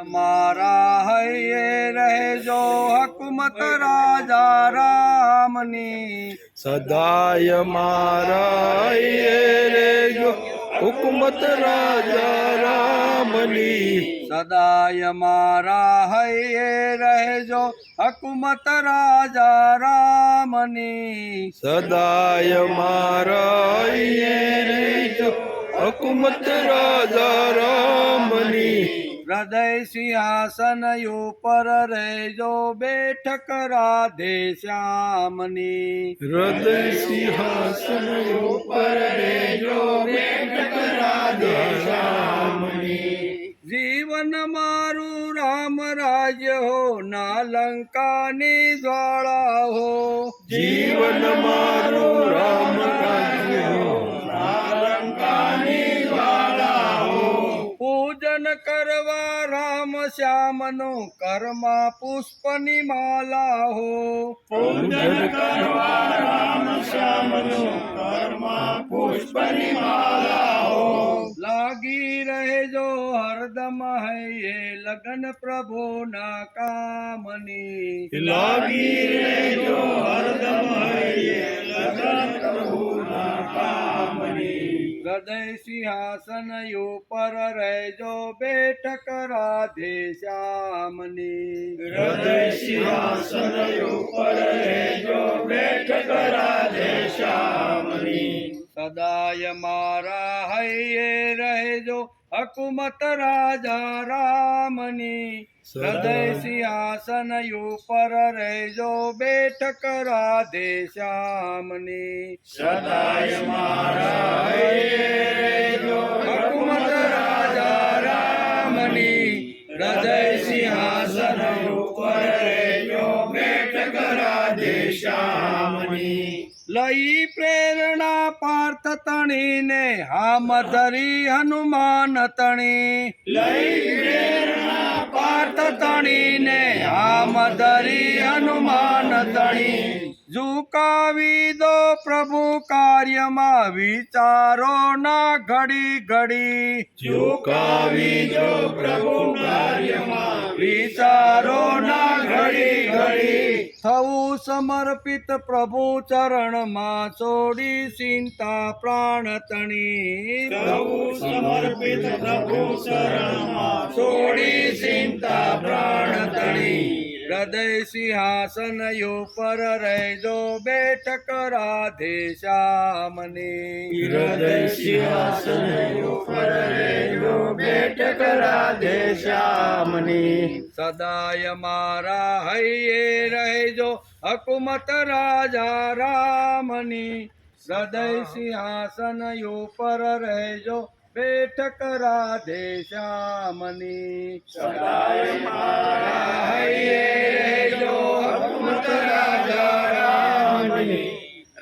મારા હૈયે રહેજો હકુમત રાજા રામની, સદાય મારા હૈયે રહેજો હુકુમત રાજા રામની. સદાય મારા હૈયે રહેજો હકુમત રાજા રામની, સદાય મારા હૈયે રહેજો હુકુમત રાજા રામની. હૃદય સિંહાસન ઉપર રહેજો બેઠક રાધે શ્યામની, હૃદય સિંહાસન ઉપર રહેજો બેઠક રાધે શ્યામની. જીવન મારું રામ રાજ્ય હો ના લંકાની જ્વાળા હો, જીવન મારું રામ રાજ્ય હો ના લંકાની જ્વાળા હો. પૂજન કરવા રામ શ્યામનું કર્મા પુષ્પની માલા હો, પૂજન કરવા રામ શ્યામનું કર્મા પુષ્પની માલા હો. લાગી રહેજો હરદમ હૈયે લગન પ્રભુના કામની, લાગી રહેજો હરદમ હૈયે લગન પ્રભુના કામની. હૃદય સિંહાસન ઉપર રહેજો બેઠક રાધે શ્યામની, હૃદય સિંહાસન ઉપર રહેજો બેઠક રાધે શ્યામની. સદાય મારા હૈયે રહેજો હકુમત રાજા રામની, હૃદય સિંહાસન ઉપર રહેજો બેઠક રાધે શ્યામની. સદાય મારા હૈયે રહેજો હકુમત રાજા રામની, હૃદય સિંહાસન ઉપર રહેજો બેઠક રાધે શ્યામની. લઈ પ્રેરણા પાર્થ તણીને હામ ધરી હનુમાન તણી, લઈ પ્રેરણા પાર્થ તણીને હામ ધરી હનુમાન તણી. ઝુકાવી દો પ્રભુ કાર્યમાં વિચારો ના ઘડી ઘડી, ઝુકાવી દો પ્રભુ કાર્યમાં વિચારો ના ઘડી ઘડી. થવું સમર્પિત પ્રભુ ચરણમાં છોડી ચિંતા પ્રાણ તણી, થવું સમર્પિત પ્રભુ શરણમાં છોડી ચિંતા પ્રાણ તણી. હૃદય સિંહાસન ઉપર રહેજો બેઠક રાધે શ્યામની, હૃદય સિંહાસન ઉપર રહેજો બેઠક રાધે શ્યામની. સદાય મારા હૈયે રહેજો હકુમત રાજા રામની, હૃદય સિંહાસન ઉપર રહેજો બેઠક રાધે શ્યામની. સદાય મારા હૈયે રહેજો હકુમત રાજા રામની,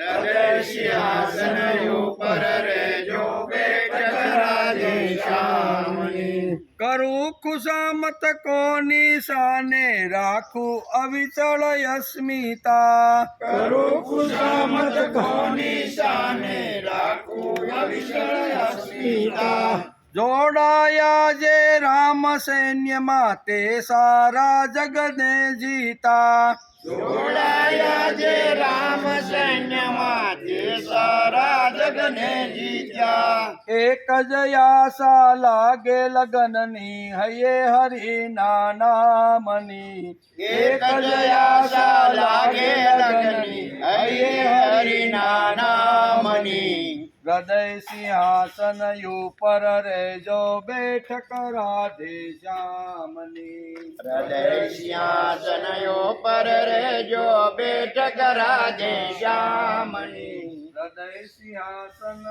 હૃદય સિંહાસન ઉપર રહેજો બેઠક રાધે શ્યામની. કરું ખુશામત કોની શાને રાખું અવિચળ અસ્મિતા, કરું ખુશામત કોની શાને રાખું અવિચળ અસ્મિતા. જોડાયા જે રામ સૈન્યમાં તે સારા જગને જીતા, જોડાયા જે રામ સૈન્યમાં તે સારા જગને જીત્યા. એક જ આશા લાગે લગનની હૈયે હરિના નામની, એક જ આશા લાગે લગની હૈયે હરિના નામની. હૃદય સિંહાસન ઉપર રહેજો બેઠક રાધે શ્યામની, હૃદય સિંહાસન ઉપર રહેજો બેઠક રાધે શ્યામની. હૃદય સિંહાસન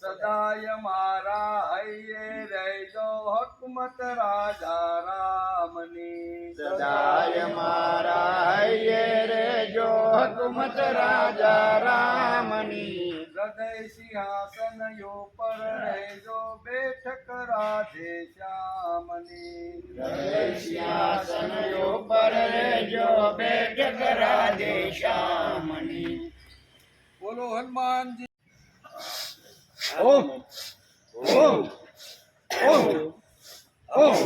સદાય મારા હૈયે રહેજો હકુમત રાજા રામની, સદાય મારા હૈયે રહેજો હુકુમત રાજા રામની. હૃદય સિંહાસન ઉપર રહેજો બેઠક રાધે શ્યામની, હૃદય સિંહાસન ઉપર રહેજો બેઠક રાધે શ્યામની. બોલો હનુમાનજી. ઓમ ઓમ ઓમ ઓમ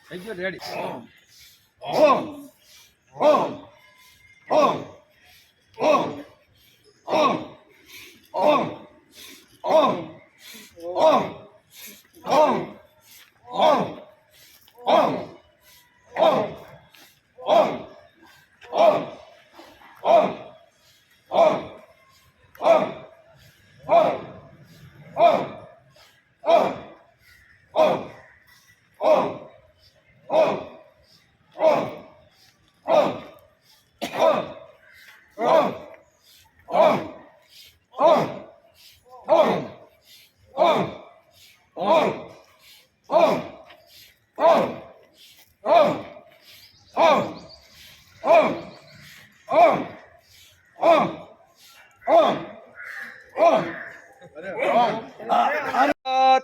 થઈ ગયો રેડી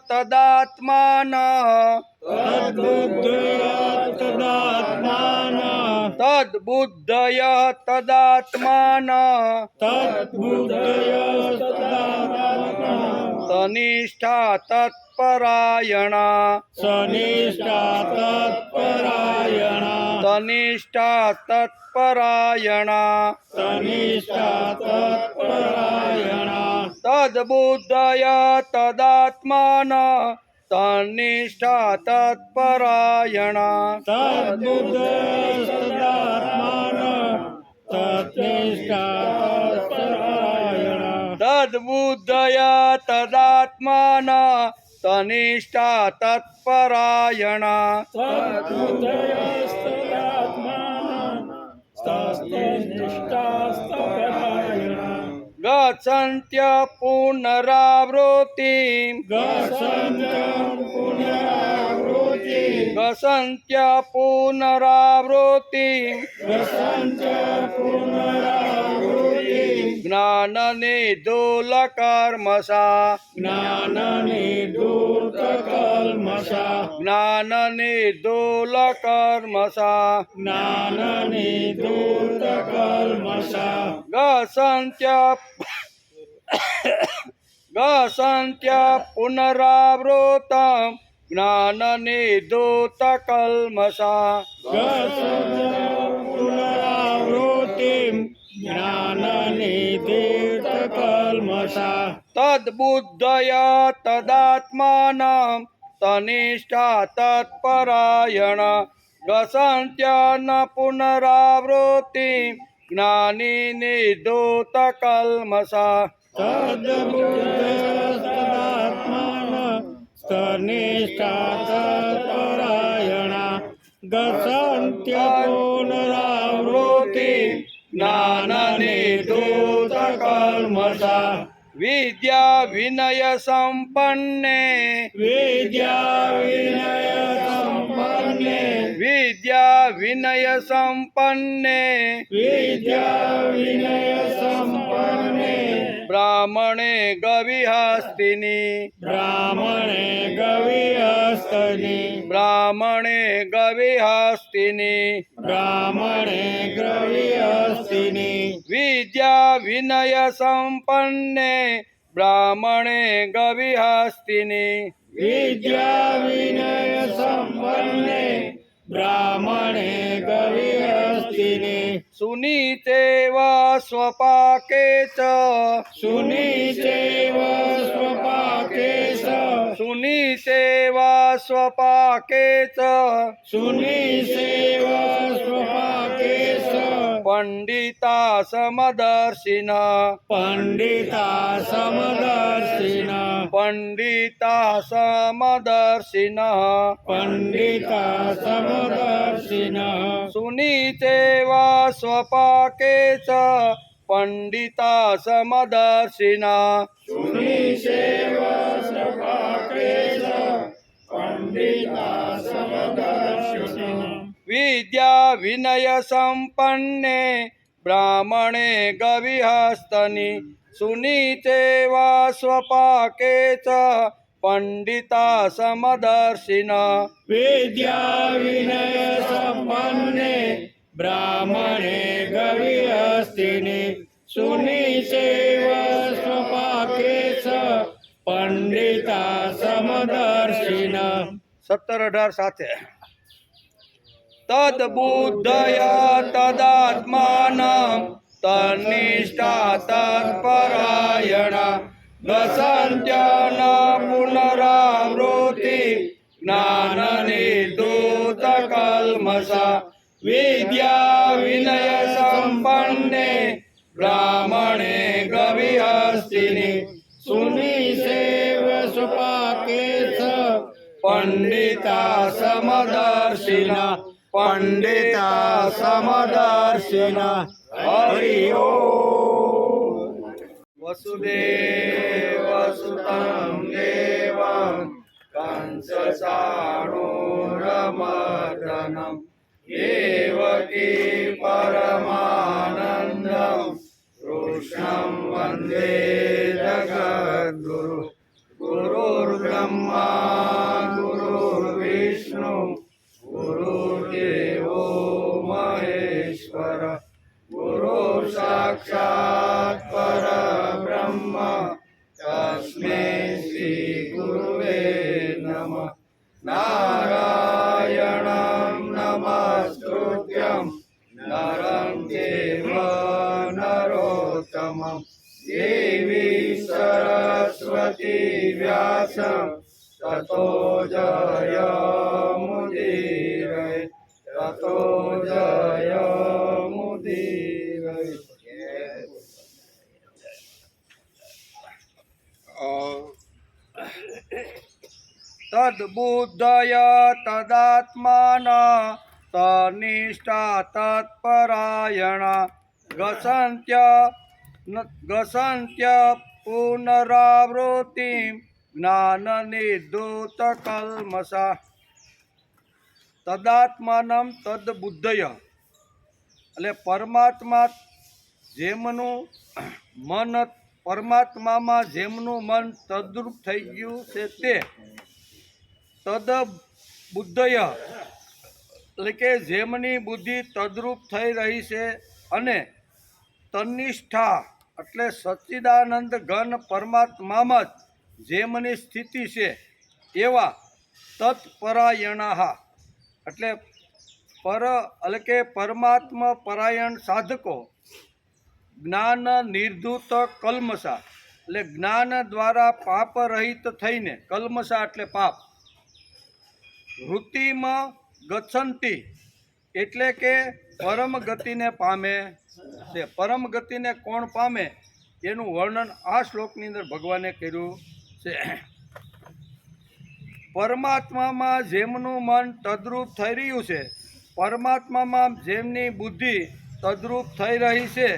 તદાત્માન તદ્બુદ્ધય તદાત્માન તનિષ્ઠા તત્પરાયણા તનિષ્ઠા તત્પરાયણા તદ્બુદ્ધય તદાત્માન તનિષ્ઠા તત્પરાયણા તદ્બુદ્ધય તદાત્માન તનિષ્ઠા તત્પરાયણા ગચ્છન્ત્ય પુનરાવૃત્તિં ગચ્છન્ત્ય પુનરાવૃત્તિં જ્ઞાનનિર્ધૂલકર્મસા ગચ્છન્ત્ય પુનરાવૃત્તં જ્ઞાનનિર્ધૂતકલ્મષા તદ્બુદ્ધય તદાત્માન તનિષ્ઠા તત્પરાયણ ગચ્છન્ત્ય ન પુનરાવૃત્તિં જ્ઞાની નિર્ધૂતકલ્મષા ગચ્છન્ત્ય પુનરાવૃત્તિં જ્ઞાનનિર્ધૂતકલ્મષા વિદ્યા વિનય સંપન્ને વિદ્યા વિનય સંપન્ને બ્રાહ્મણે ગવિહસ્તિની વિદ્યા વિનય સંપન્ને બ્રાહ્મણે ગવિહસ્તિની સુનીચેવ સ્વપાકે ચ પંડિતા સમદર્શિનઃ સુનીચેવ સ્વપાકે ચ પંડિતા સમદર્શિનઃ પંડિતા સમદર્શિના વિદ્યા વિનય સંપન્ને બ્રાહ્મણે ગવિહસ્તની સુનીચેવા સ્વપાકે ચ પંડિતા સમદર્શિના વિદ્યા વિનય સંપન્ને બ્રાહ્મણે ગવિહસ્તિને સુનિસેવ સ્વપાકે ચ પંડિતા સમદર્શિના 17-18 સાથે તદ્બુદ્ધયા તદાત્માનં તન્નિષ્ઠા તત્પરાયણા ગસંત્યન પુનરાવૃત્તિ જ્ઞાનનિર્ધૂત કલ્મષા વિદ્યા વિનય સંપન્ને બ્રાહ્મણે ગવિહસ્તિની સુનિસેવ સ્વપાકે ચ પંડિતા સમદર્શિના પંડિતા સમદર્શિના હરિ ઓમ વસુદેવ સુતં દેવં કંસચાણૂરમર્દનમ દેવકી પરમાનંદમ કૃષ્ણં વંદે જગદ્ગુરુ ગુરુર્બ્રહ્મા ગુરુર્વિષ્ણુ ગુરુર્દેવો મહેશ્વર ગુરુ સાક્ષાત પરબ્રહ્મ તસ્મૈ શ્રી ગુરુવે નમઃ નારાયણં નમસ્કૃત્યં નરં ચૈવ નરોત્તમં દેવી સરસ્વતી વ્યાસં તતો જયમુદીરય તતો જયમુદીરય તદ્બુદ્ધય તદાત્માન તનિષ્ઠા તત્પરાયણા ગસંત્ય પુનરાવૃત્તિ જ્ઞાનનિર્ધૂત કલ્મષા તદાત્માનમ તદ્બુદ્ધય એટલે પરમાત્મા જેમનું મન પરમાત્મામાં જેમનું મન તદ્રુપ થઈ ગયું છે તે તદ્બુદ્ધય એટલે કે જેમની બુદ્ધિ તદ્રુપ થઈ રહી છે અને તનિષ્ઠા એટલે સચ્ચિદાનંદ ઘન પરમાત્મામાં જ જેમની સ્થિતિ છે એવા તત્પરાયણા એટલે કે પરમાત્મા પરાયણ સાધકો જ્ઞાન નિર્ધૂત કલ્મષા એટલે જ્ઞાન દ્વારા પાપ રહિત થઈને કલ્મષા એટલે પાપ વૃત્તિમાં ગચ્છન્તિ એટલે કે પરમ ગતિને પામે છે. પરમ ગતિને કોણ પામે એનું વર્ણન આ શ્લોકની અંદર ભગવાને કર્યું છે. પરમાત્મામાં જેમનું મન તદ્રુપ થઈ રહ્યું છે, પરમાત્મામાં જેમની બુદ્ધિ તદ્રુપ થઈ રહી છે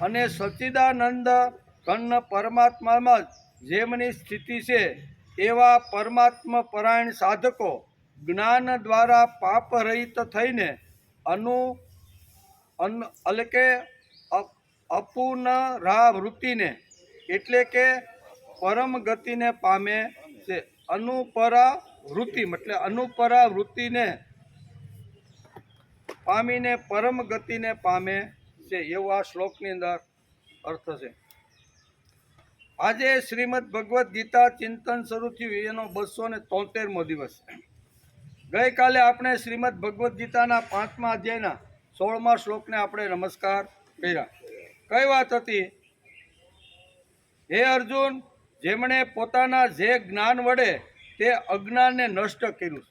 અને સચ્ચિદાનંદ ઘન પરમાત્મામાં જેમની સ્થિતિ છે એવા પરમાત્મા પરાયણ સાધકો જ્ઞાન દ્વારા પાપ રહિત થઈને એટલે કે અપુનરાવૃત્તિને એટલે કે પરમ ગતિને પામે છે. અનુપરાવૃત્તિ એટલે અનુપરાવૃત્તિને પામીને પરમ ગતિને પામે છે એવો આ શ્લોકની અંદર અર્થ છે. આજે શ્રીમદ ભગવદ્ ગીતા ચિંતન શરૂ થયું એનો 273મો દિવસ. ગઈકાલે આપણે શ્રીમદ ભગવદ્ ગીતાના 5મા અધ્યાયના 16મા શ્લોકને આપણે નમસ્કાર કર્યા. કઈ વાત હતી? હે અર્જુન, જેમણે પોતાના જે જ્ઞાન વડે તે અજ્ઞાનને નષ્ટ કર્યું.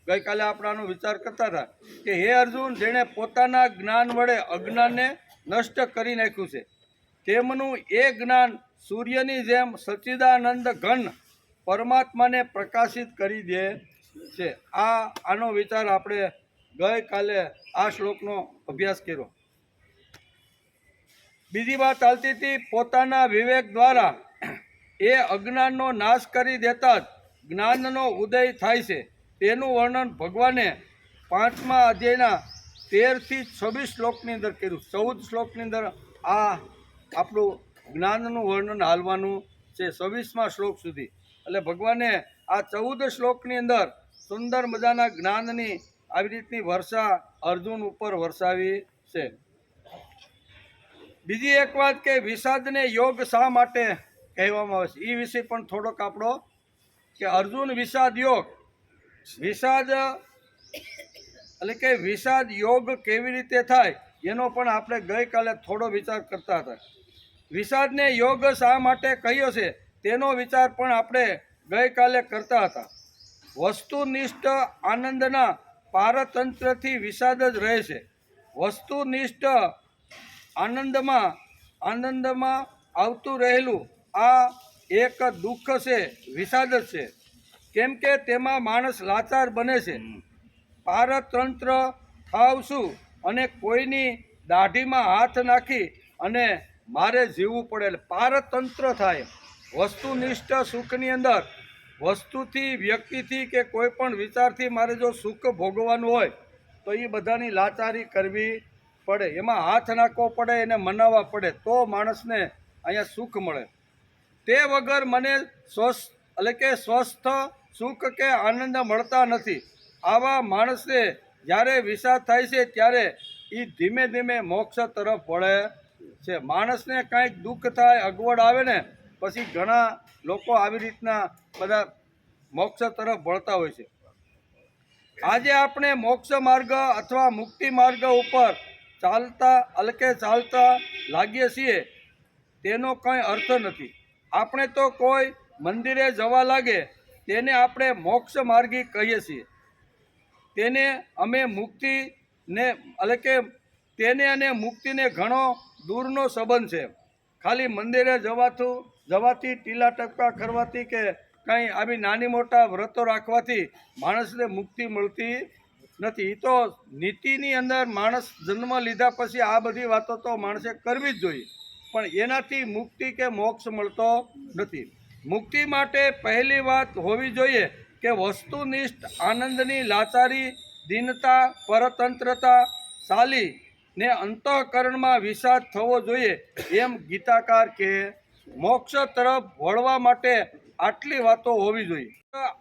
ગઈકાલે આપણે આનો વિચાર કરતા હતા કે હે અર્જુન, જેણે પોતાના જ્ઞાન વડે અજ્ઞાનને નષ્ટ કરી નાખ્યું છે તેમનું એ જ્ઞાન સૂર્યની જેમ સચ્ચિદાનંદ ઘન પરમાત્માને પ્રકાશિત કરી દે છે. આનો વિચાર આપણે ગઈકાલે આ શ્લોકનો અભ્યાસ કર્યો. બીજી વાત ચાલતી હતી, પોતાના વિવેક દ્વારા એ અજ્ઞાનનો નાશ કરી દેતા જ જ્ઞાનનો ઉદય થાય છે. તેનું વર્ણન ભગવાને 5મા અધ્યાયના 13 થી 26 શ્લોકની અંદર કર્યું. 14 શ્લોકની અંદર આ આપણું જ્ઞાનનું વર્ણન હાલવાનું છે 26મા શ્લોક સુધી. એટલે ભગવાને આ 14 શ્લોકની અંદર સુંદર મજાના જ્ઞાનની આવી રીતની વર્ષા અર્જુન ઉપર વરસાવી છે. બીજી એક વાત કે વિષાદને યોગ શા માટે કહેવામાં આવે છે એ વિશે પણ થોડોક આપણો કે અર્જુન વિષાદ યોગ, વિષાદ એટલે કે વિષાદ યોગ કેવી રીતે થાય એનો પણ આપણે ગઈકાલે થોડો વિચાર કરતા હતા. વિષાદને યોગ શા માટે કહ્યો છે તેનો વિચાર પણ આપણે ગઈકાલે કરતા હતા. વસ્તુનિષ્ઠ આનંદના પારતંત્રથી વિષાદ જ રહે છે. વસ્તુનિષ્ઠ આનંદમાં આવતું રહેલું આ એક દુઃખ છે, વિષાદ જ છે. કેમ કે તેમાં માણસ લાચાર બને છે. પારતંત્ર થાવ શું અને કોઈની દાઢીમાં હાથ નાખી અને મારે જીવવું પડે એટલે પારતંત્ર થાય. વસ્તુનિષ્ઠ સુખની અંદર વસ્તુથી, વ્યક્તિથી કે કોઈ પણ વિચારથી મારે જો સુખ ભોગવવાનું હોય તો એ બધાની લાચારી કરવી પડે, એમાં હાથ નાખવો પડે, એને મનાવવા પડે તો માણસને અહીંયા સુખ મળે. તે વગર મને સ્વસ્થ સુખ કે આનંદ મળતા નથી. આવા માણસને જ્યારે વિષાદ થાય છે ત્યારે એ ધીમે ધીમે મોક્ષ તરફ વળે છે. માણસને કાંઈક દુઃખ થાય, અગવડ આવે ને પછી ઘણા લોકો આવી રીતના બધા મોક્ષ તરફ વળતા હોય છે. આજે આપણે મોક્ષ માર્ગ અથવા મુક્તિ માર્ગ ઉપર ચાલતા લાગીએ છીએ તેનો કંઈ અર્થ નથી. આપણે તો કોઈ મંદિરે જવા લાગે તેને આપણે મોક્ષ માર્ગી કહીએ છીએ. તેને અમે મુક્તિને એટલે કે તેને અને મુક્તિને ઘણો દૂરનો સંબંધ છે. ખાલી મંદિરે જવાથી ટીલા ટપકા કરવાથી કે કંઈ આવી નાની મોટા વ્રતો રાખવાથી માણસને મુક્તિ મળતી નથી. એ તો નીતિની અંદર માણસ જન્મ લીધા પછી આ બધી વાતો તો માણસે કરવી જ જોઈએ, પણ એનાથી મુક્તિ કે મોક્ષ મળતો નથી. મુક્તિ માટે પહેલી વાત હોવી જોઈએ કે વસ્તુનિષ્ઠ આનંદની લાચારી, દીનતા, પરતંત્રતા ચાલી ને અંતઃકરણમાં વિષાદ થવો જોઈએ એમ ગીતાકાર કે મોક્ષ તરફ વળવા માટે આટલી વાતો હોવી જોઈએ.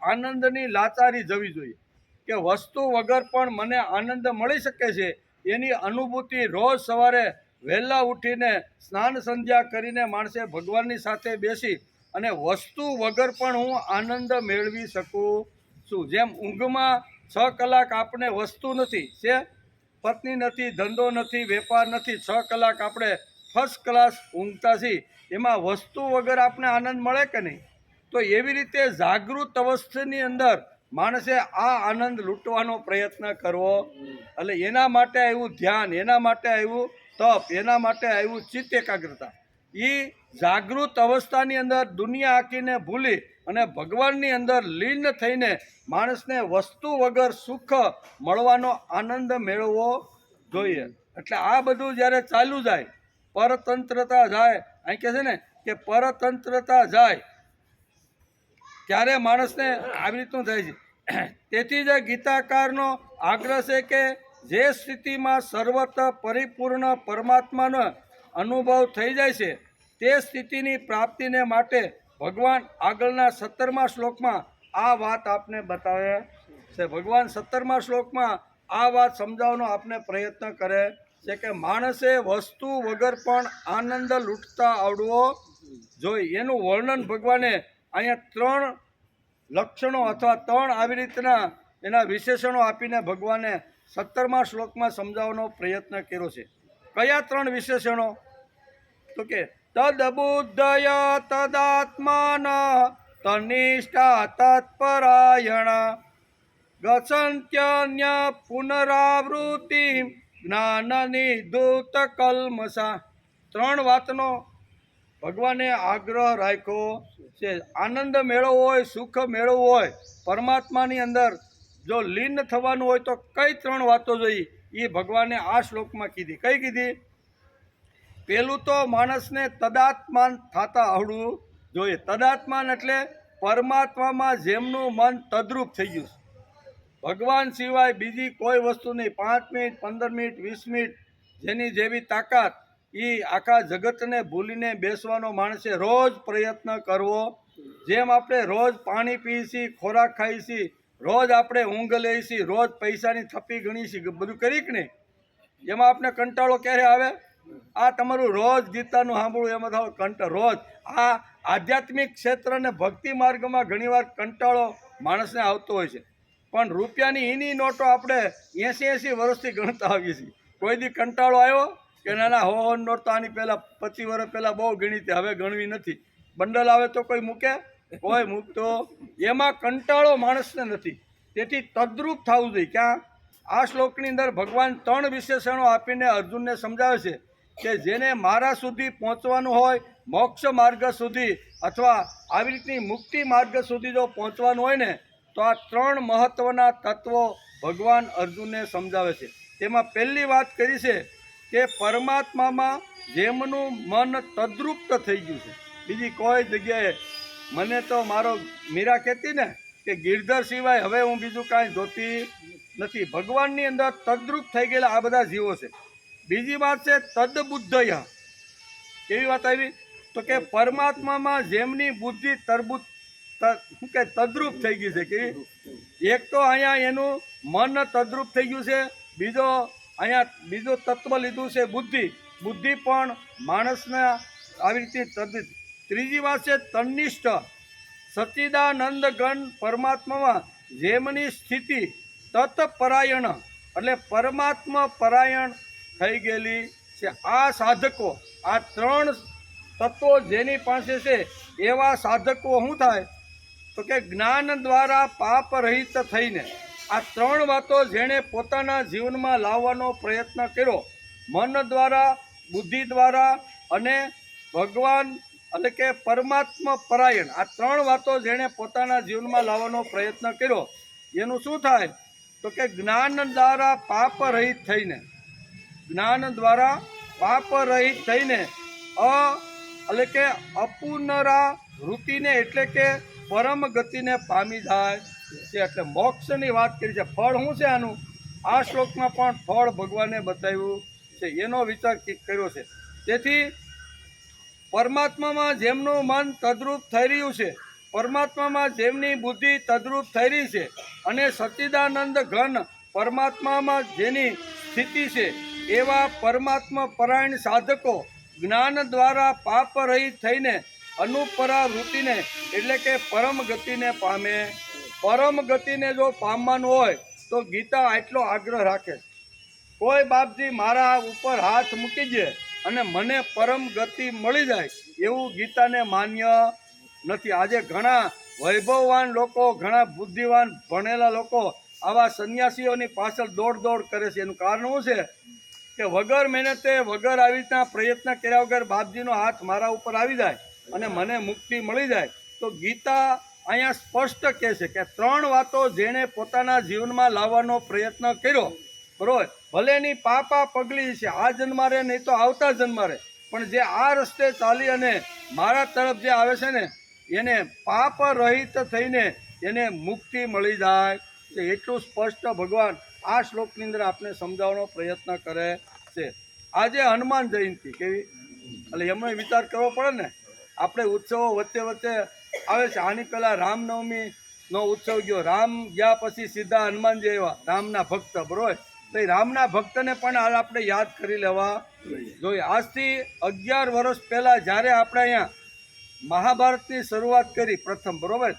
આનંદની લાચારી જવી જોઈએ કે વસ્તુ વગર પણ મને આનંદ મળી શકે છે એની અનુભૂતિ રોજ સવારે વહેલા ઉઠીને સ્નાન સંધ્યા કરીને માણસે ભગવાનની સાથે બેસી અને વસ્તુ વગર પણ હું આનંદ મેળવી શકું છું. જેમ ઊંઘમાં 6 કલાક આપણે વસ્તુ નથી છે, પત્ની નથી, ધંધો નથી, વેપાર નથી, 6 કલાક આપણે ફર્સ્ટ ક્લાસ ઊંઘતા છીએ, એમાં વસ્તુ વગર આપણે આનંદ મળે કે નહીં? તો એવી રીતે જાગૃત અવસ્થાની અંદર માણસે આ આનંદ લૂંટવાનો પ્રયત્ન કરવો. એટલે એના માટે આવ્યું ધ્યાન, એના માટે આવ્યું તપ, એના માટે આવ્યું ચિત્ત એકાગ્રતા. એ જાગૃત અવસ્થાની અંદર દુનિયા આખીને ભૂલી અને ભગવાનની અંદર લીન થઈને માણસને વસ્તુ વગર સુખ મળવાનો આનંદ મેળવવો જોઈએ. એટલે આ બધું જ્યારે ચાલુ જાય, પરતંત્રતા જાય, અહીં કહે છે ને કે પરતંત્રતા જાય ત્યારે માણસને આવી રીતનું થાય છે. તેથી જ ગીતાકારનો આગ્રહ છે કે જે સ્થિતિમાં સર્વત્ર પરિપૂર્ણ પરમાત્માનો અનુભવ થઈ જાય છે તે સ્થિતિની પ્રાપ્તિને માટે ભગવાન આગળના 17મા શ્લોકમાં આ વાત આપને બતાવે છે. ભગવાન 17મા શ્લોકમાં આ વાત સમજાવવાનો આપને પ્રયત્ન કરે છે કે માણસે વસ્તુ વગર પણ આનંદ લૂંટતા આવડવો જોઈએ. એનું વર્ણન ભગવાને અહીંયા 3 લક્ષણો અથવા 3 આવી રીતના એના વિશેષણો આપીને ભગવાને 17મા શ્લોકમાં સમજાવવાનો પ્રયત્ન કર્યો છે. કયા 3 વિશેષણો? તો કે તદબુદ્ધય તદાત્માન તનિષ્ઠા તત્પરાયણ ગસંત્યન્ય પુનરાવૃત્તિ જ્ઞાનની દૂત કલ્મષા. 3 વાતનો ભગવાને આગ્રહ રાખ્યો છે. આનંદ મેળવવો હોય, સુખ મેળવવું હોય, પરમાત્માની અંદર જો લીન થવાનું હોય તો કઈ 3 વાતો જોઈએ એ ભગવાને આ શ્લોકમાં કીધી. કઈ કીધી? પહેલું તો માણસને તદાત્માન થતા આવડવું જોઈએ. તદાત્માન એટલે પરમાત્મામાં જેમનું મન તદ્રુપ થઈ ગયું, ભગવાન સિવાય બીજી કોઈ વસ્તુ નહીં. 5 મિનિટ, 15 મિનિટ, 20 મિનિટ જેની જેવી તાકાત એ આખા જગતને ભૂલીને બેસવાનો માણસે રોજ પ્રયત્ન કરવો. જેમ આપણે રોજ પાણી પીએ છીએ, ખોરાક ખાઈએ છીએ, રોજ આપણે ઊંઘ લઈએ છીએ, રોજ પૈસાની થપ્પી ગણીએ છીએ, બધું કરી કે નહીં, એમાં આપણે કંટાળો ક્યારે આવે? આ તમારું રોજ ગીતાનું સાંભળવું એમાં થાવ કંટાળો. રોજ આ આધ્યાત્મિક ક્ષેત્ર અને ભક્તિ માર્ગમાં ઘણીવાર કંટાળો માણસને આવતો હોય છે. પણ રૂપિયાની એની નોટો આપણે 80 વર્ષથી ગણતા આવીએ છીએ. કોઈ દી કંટાળો આવ્યો કે નાના હો નોટ તો આની પહેલાં 25 વર્ષ પહેલાં બહુ ગણી હતી, હવે ગણવી નથી. બંડલ આવે તો કોઈ મૂકે? કોઈ મૂકતો. એમાં કંટાળો માણસને નથી. તેથી તદ્રુપ થવું જોઈએ. ક્યાં? આ શ્લોકની અંદર ભગવાન 3 વિશેષણો આપીને અર્જુનને સમજાવે છે કે જેને મારા સુધી પહોંચવાનું હોય, મોક્ષ માર્ગ સુધી અથવા આવી રીતની મુક્તિ માર્ગ સુધી જો પહોંચવાનું હોય ને તો આ 3 મહત્ત્વના તત્વો ભગવાન અર્જુનને સમજાવે છે. તેમાં પહેલી વાત કરી છે કે પરમાત્મામાં જેમનું મન તદ્રુપ્ત થઈ ગયું છે. બીજી કોઈ જગ્યાએ મને તો મારો મીરા કહેતી ને કે ગિરધર સિવાય હવે હું બીજું કાંઈ જોતી નથી. ભગવાનની અંદર તદ્રુપ થઈ ગયેલા આ બધા જીવો છે. બીજી વાત છે તદબુદ્ધય. કેવી વાત આવી? તો કે પરમાત્મામાં જેમની બુદ્ધિ તદ્રુપ થઈ ગઈ છે. કેવી? એક તો અહીંયા એનું મન તદ્રુપ થઈ ગયું છે. બીજો તત્વ લીધું છે બુદ્ધિ. બુદ્ધિ પણ માણસને આવી રીતે. ત્રીજી વાત છે તન્નિષ્ઠ. સચ્ચિદાનંદ ઘન પરમાત્મામાં જેમની સ્થિતિ તત્પરાયણ એટલે પરમાત્મા પરાયણ થઈ ગયેલી છે. આ સાધકો, આ 3 તત્વો જેની પાસે છે એવા સાધકો શું થાય? તો કે જ્ઞાન દ્વારા પાપ રહિત થઈને આ 3 વાતો જેણે પોતાના જીવનમાં લાવવાનો પ્રયત્ન કર્યો, મન દ્વારા, બુદ્ધિ દ્વારા અને ભગવાન એટલે કે પરમાત્મા પરાયણ, આ 3 વાતો જેણે પોતાના જીવનમાં લાવવાનો પ્રયત્ન કર્યો એનું શું થાય? તો કે જ્ઞાન દ્વારા પાપ રહિત થઈને, જ્ઞાન દ્વારા પાપ રહિત થઈને એટલે કે અપુનરાવૃત્તિને એટલે કે પરમ ગતિને પામી જાય છે. એટલે મોક્ષની વાત કરી છે. ફળ શું છે આનું? આ શ્લોકમાં પણ ફળ ભગવાને બતાવ્યું છે, એનો વિચાર કર્યો છે. તેથી પરમાત્મામાં જેમનું મન તદ્રુપ થઈ રહ્યું છે, પરમાત્મામાં જેમની બુદ્ધિ તદ્રુપ થઈ રહી છે અને સચ્ચિદાનંદ ઘન પરમાત્મામાં જેની સ્થિતિ છે એવા પરમાત્મા પરાયણ સાધકો જ્ઞાન દ્વારા પાપ રહિત થઈને અનુપરાવૃત્તિને એટલે કે પરમ ગતિને પામે. પરમ ગતિને જો પામવાનું હોય તો ગીતા આટલો આગ્રહ રાખે, કોઈ બાપજી મારા ઉપર હાથ મૂકી દે અને મને પરમ ગતિ મળી જાય એવું ગીતાને માન્ય નથી. આજે ઘણા વૈભવવાન લોકો, ઘણા બુદ્ધિવાન ભણેલા લોકો આવા સંન્યાસીઓની પાછળ દોડ કરે છે. એનું કારણ શું છે કે વગર મહેનતે, વગર આવી રીતના પ્રયત્ન કર્યા વગર બાપજીનો હાથ મારા ઉપર આવી જાય અને મને મુક્તિ મળી જાય. તો ગીતા અહીંયા સ્પષ્ટ કહે છે કે 3 વાતો જેણે પોતાના જીવનમાં લાવવાનો પ્રયત્ન કર્યો, બરોબર, ભલે એની પાપા પગલી છે આ જન્મારે નહીં તો આવતા જન્મારે, પણ જે આ રસ્તે ચાલી અને મારા તરફ જે આવે છે ને એને પાપ રહિત થઈને એને મુક્તિ મળી જાય. એટલું સ્પષ્ટ ભગવાન આ શ્લોકની અંદર આપણે સમજાવવાનો પ્રયત્ન કરે છે. આજે હનુમાન જયંતિ કેવી, એટલે એમનો વિચાર કરવો પડે ને. આપણે ઉત્સવો વચ્ચે આવે છે. આની પહેલાં રામનવમીનો ઉત્સવ ગયો, રામ ગયા પછી સીધા હનુમાનજી આવ્યા, રામના ભક્ત, બરોબર. તો એ રામના ભક્તને પણ આપણે યાદ કરી લેવા જોઈએ. આજથી 11 વર્ષ પહેલાં જ્યારે આપણે અહીંયા મહાભારતની શરૂઆત કરી પ્રથમ, બરોબર,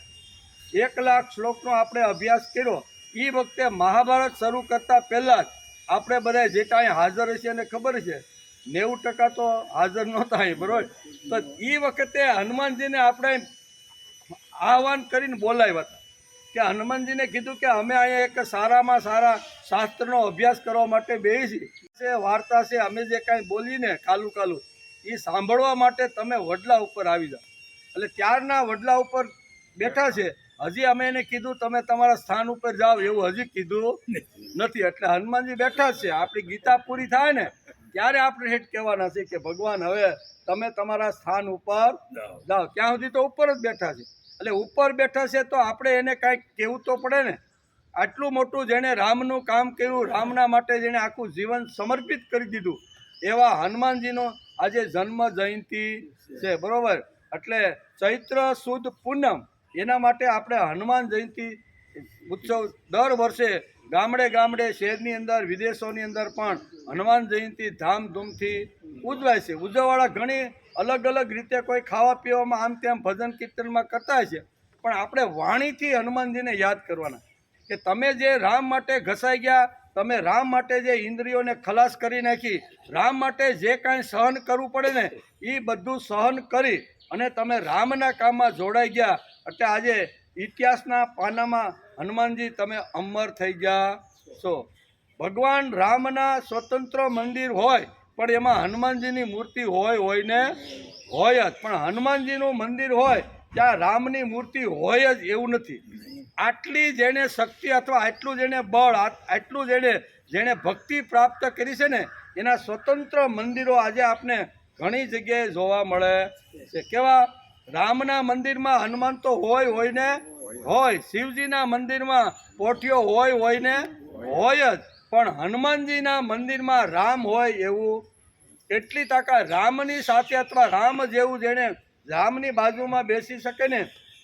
1 લાખ શ્લોકનો આપણે અભ્યાસ કર્યો. એ વખતે મહાભારત શરૂ કરતાં પહેલાં જ આપણે બધા જે કાંઈ હાજર છે એને ખબર છે 90% તો હાજર નહોતા અહીં, બરોબર. તો એ વખતે હનુમાનજીને આપણે આહ્વાન કરીને બોલાવ્યા હતા કે હનુમાનજીને કીધું કે અમે અહીંયા એક સારામાં સારા શાસ્ત્રનો અભ્યાસ કરવા માટે બેસી છે, વાર્તા છે, અમે જે કાંઈ બોલીને કાલું એ સાંભળવા માટે તમે વડલા ઉપર આવી જાઓ. એટલે ત્યારના વડલા ઉપર બેઠા છે. હજી અમે એને કીધું તમે તમારા સ્થાન ઉપર જાઓ એવું હજી કીધું નથી. એટલે હનુમાનજી બેઠા છે. આપણી ગીતા પૂરી થાય ને ત્યારે આપણે હેઠ કહેવાના છે કે ભગવાન હવે તમે તમારા સ્થાન ઉપર જાઓ. ત્યાં સુધી તો ઉપર જ બેઠા છે. એટલે ઉપર બેઠા છે તો આપણે એને કાંઈક કહેવું તો પડે ને. આટલું મોટું જેણે રામનું કામ કર્યું, રામના માટે જેણે આખું જીવન સમર્પિત કરી દીધું, એવા હનુમાનજીનો આજે જન્મ જયંતિ છે, બરોબર. એટલે ચૈત્ર સુદ પૂનમ એના માટે આપણે હનુમાન જયંતિ ઉત્સવ દર વર્ષે ગામડે ગામડે, શહેરની અંદર, વિદેશોની અંદર પણ હનુમાન જયંતિ ધામધૂમથી ઉજવાય છે. ઉજવવાળા ઘણી અલગ અલગ રીતે કોઈ ખાવા પીવામાં આમ તેમ ભજન કીર્તનમાં કરતા છે, પણ આપણે વાણીથી હનુમાનજીને યાદ કરવાના કે તમે જે રામ માટે ઘસાઈ ગયા, તમે રામ માટે જે ઇન્દ્રિયોને ખલાસ કરી નાખી, રામ માટે જે કાંઈ સહન કરવું પડે ને એ બધું સહન કરી અને તમે રામના કામમાં જોડાઈ ગયા. એટલે આજે ઇતિહાસના પાનામાં હનુમાનજી તમે અમર થઈ ગયા છો. ભગવાન રામના સ્વતંત્ર મંદિર હોય પણ એમાં હનુમાનજીની મૂર્તિ હોય ને હોય જ, પણ હનુમાનજીનું મંદિર હોય ત્યાં રામની મૂર્તિ હોય જ એવું નથી. આટલી જેણે શક્તિ અથવા આટલું જેણે બળ, આટલું જેણે ભક્તિ પ્રાપ્ત કરી છે ને એના સ્વતંત્ર મંદિરો આજે આપને ઘણી જગ્યાએ જોવા મળે છે. કેવા? રામના મંદિરમાં હનુમાન તો હોય ને હોય, શિવજીના મંદિરમાં પોઠિયો હોય ને હોય જ, પણ હનુમાનજીના મંદિરમાં રામ હોય એવું એટલી તાકાત રામની સાથે અથવા રામ જેવું જેણે રામની બાજુમાં બેસી શકે ને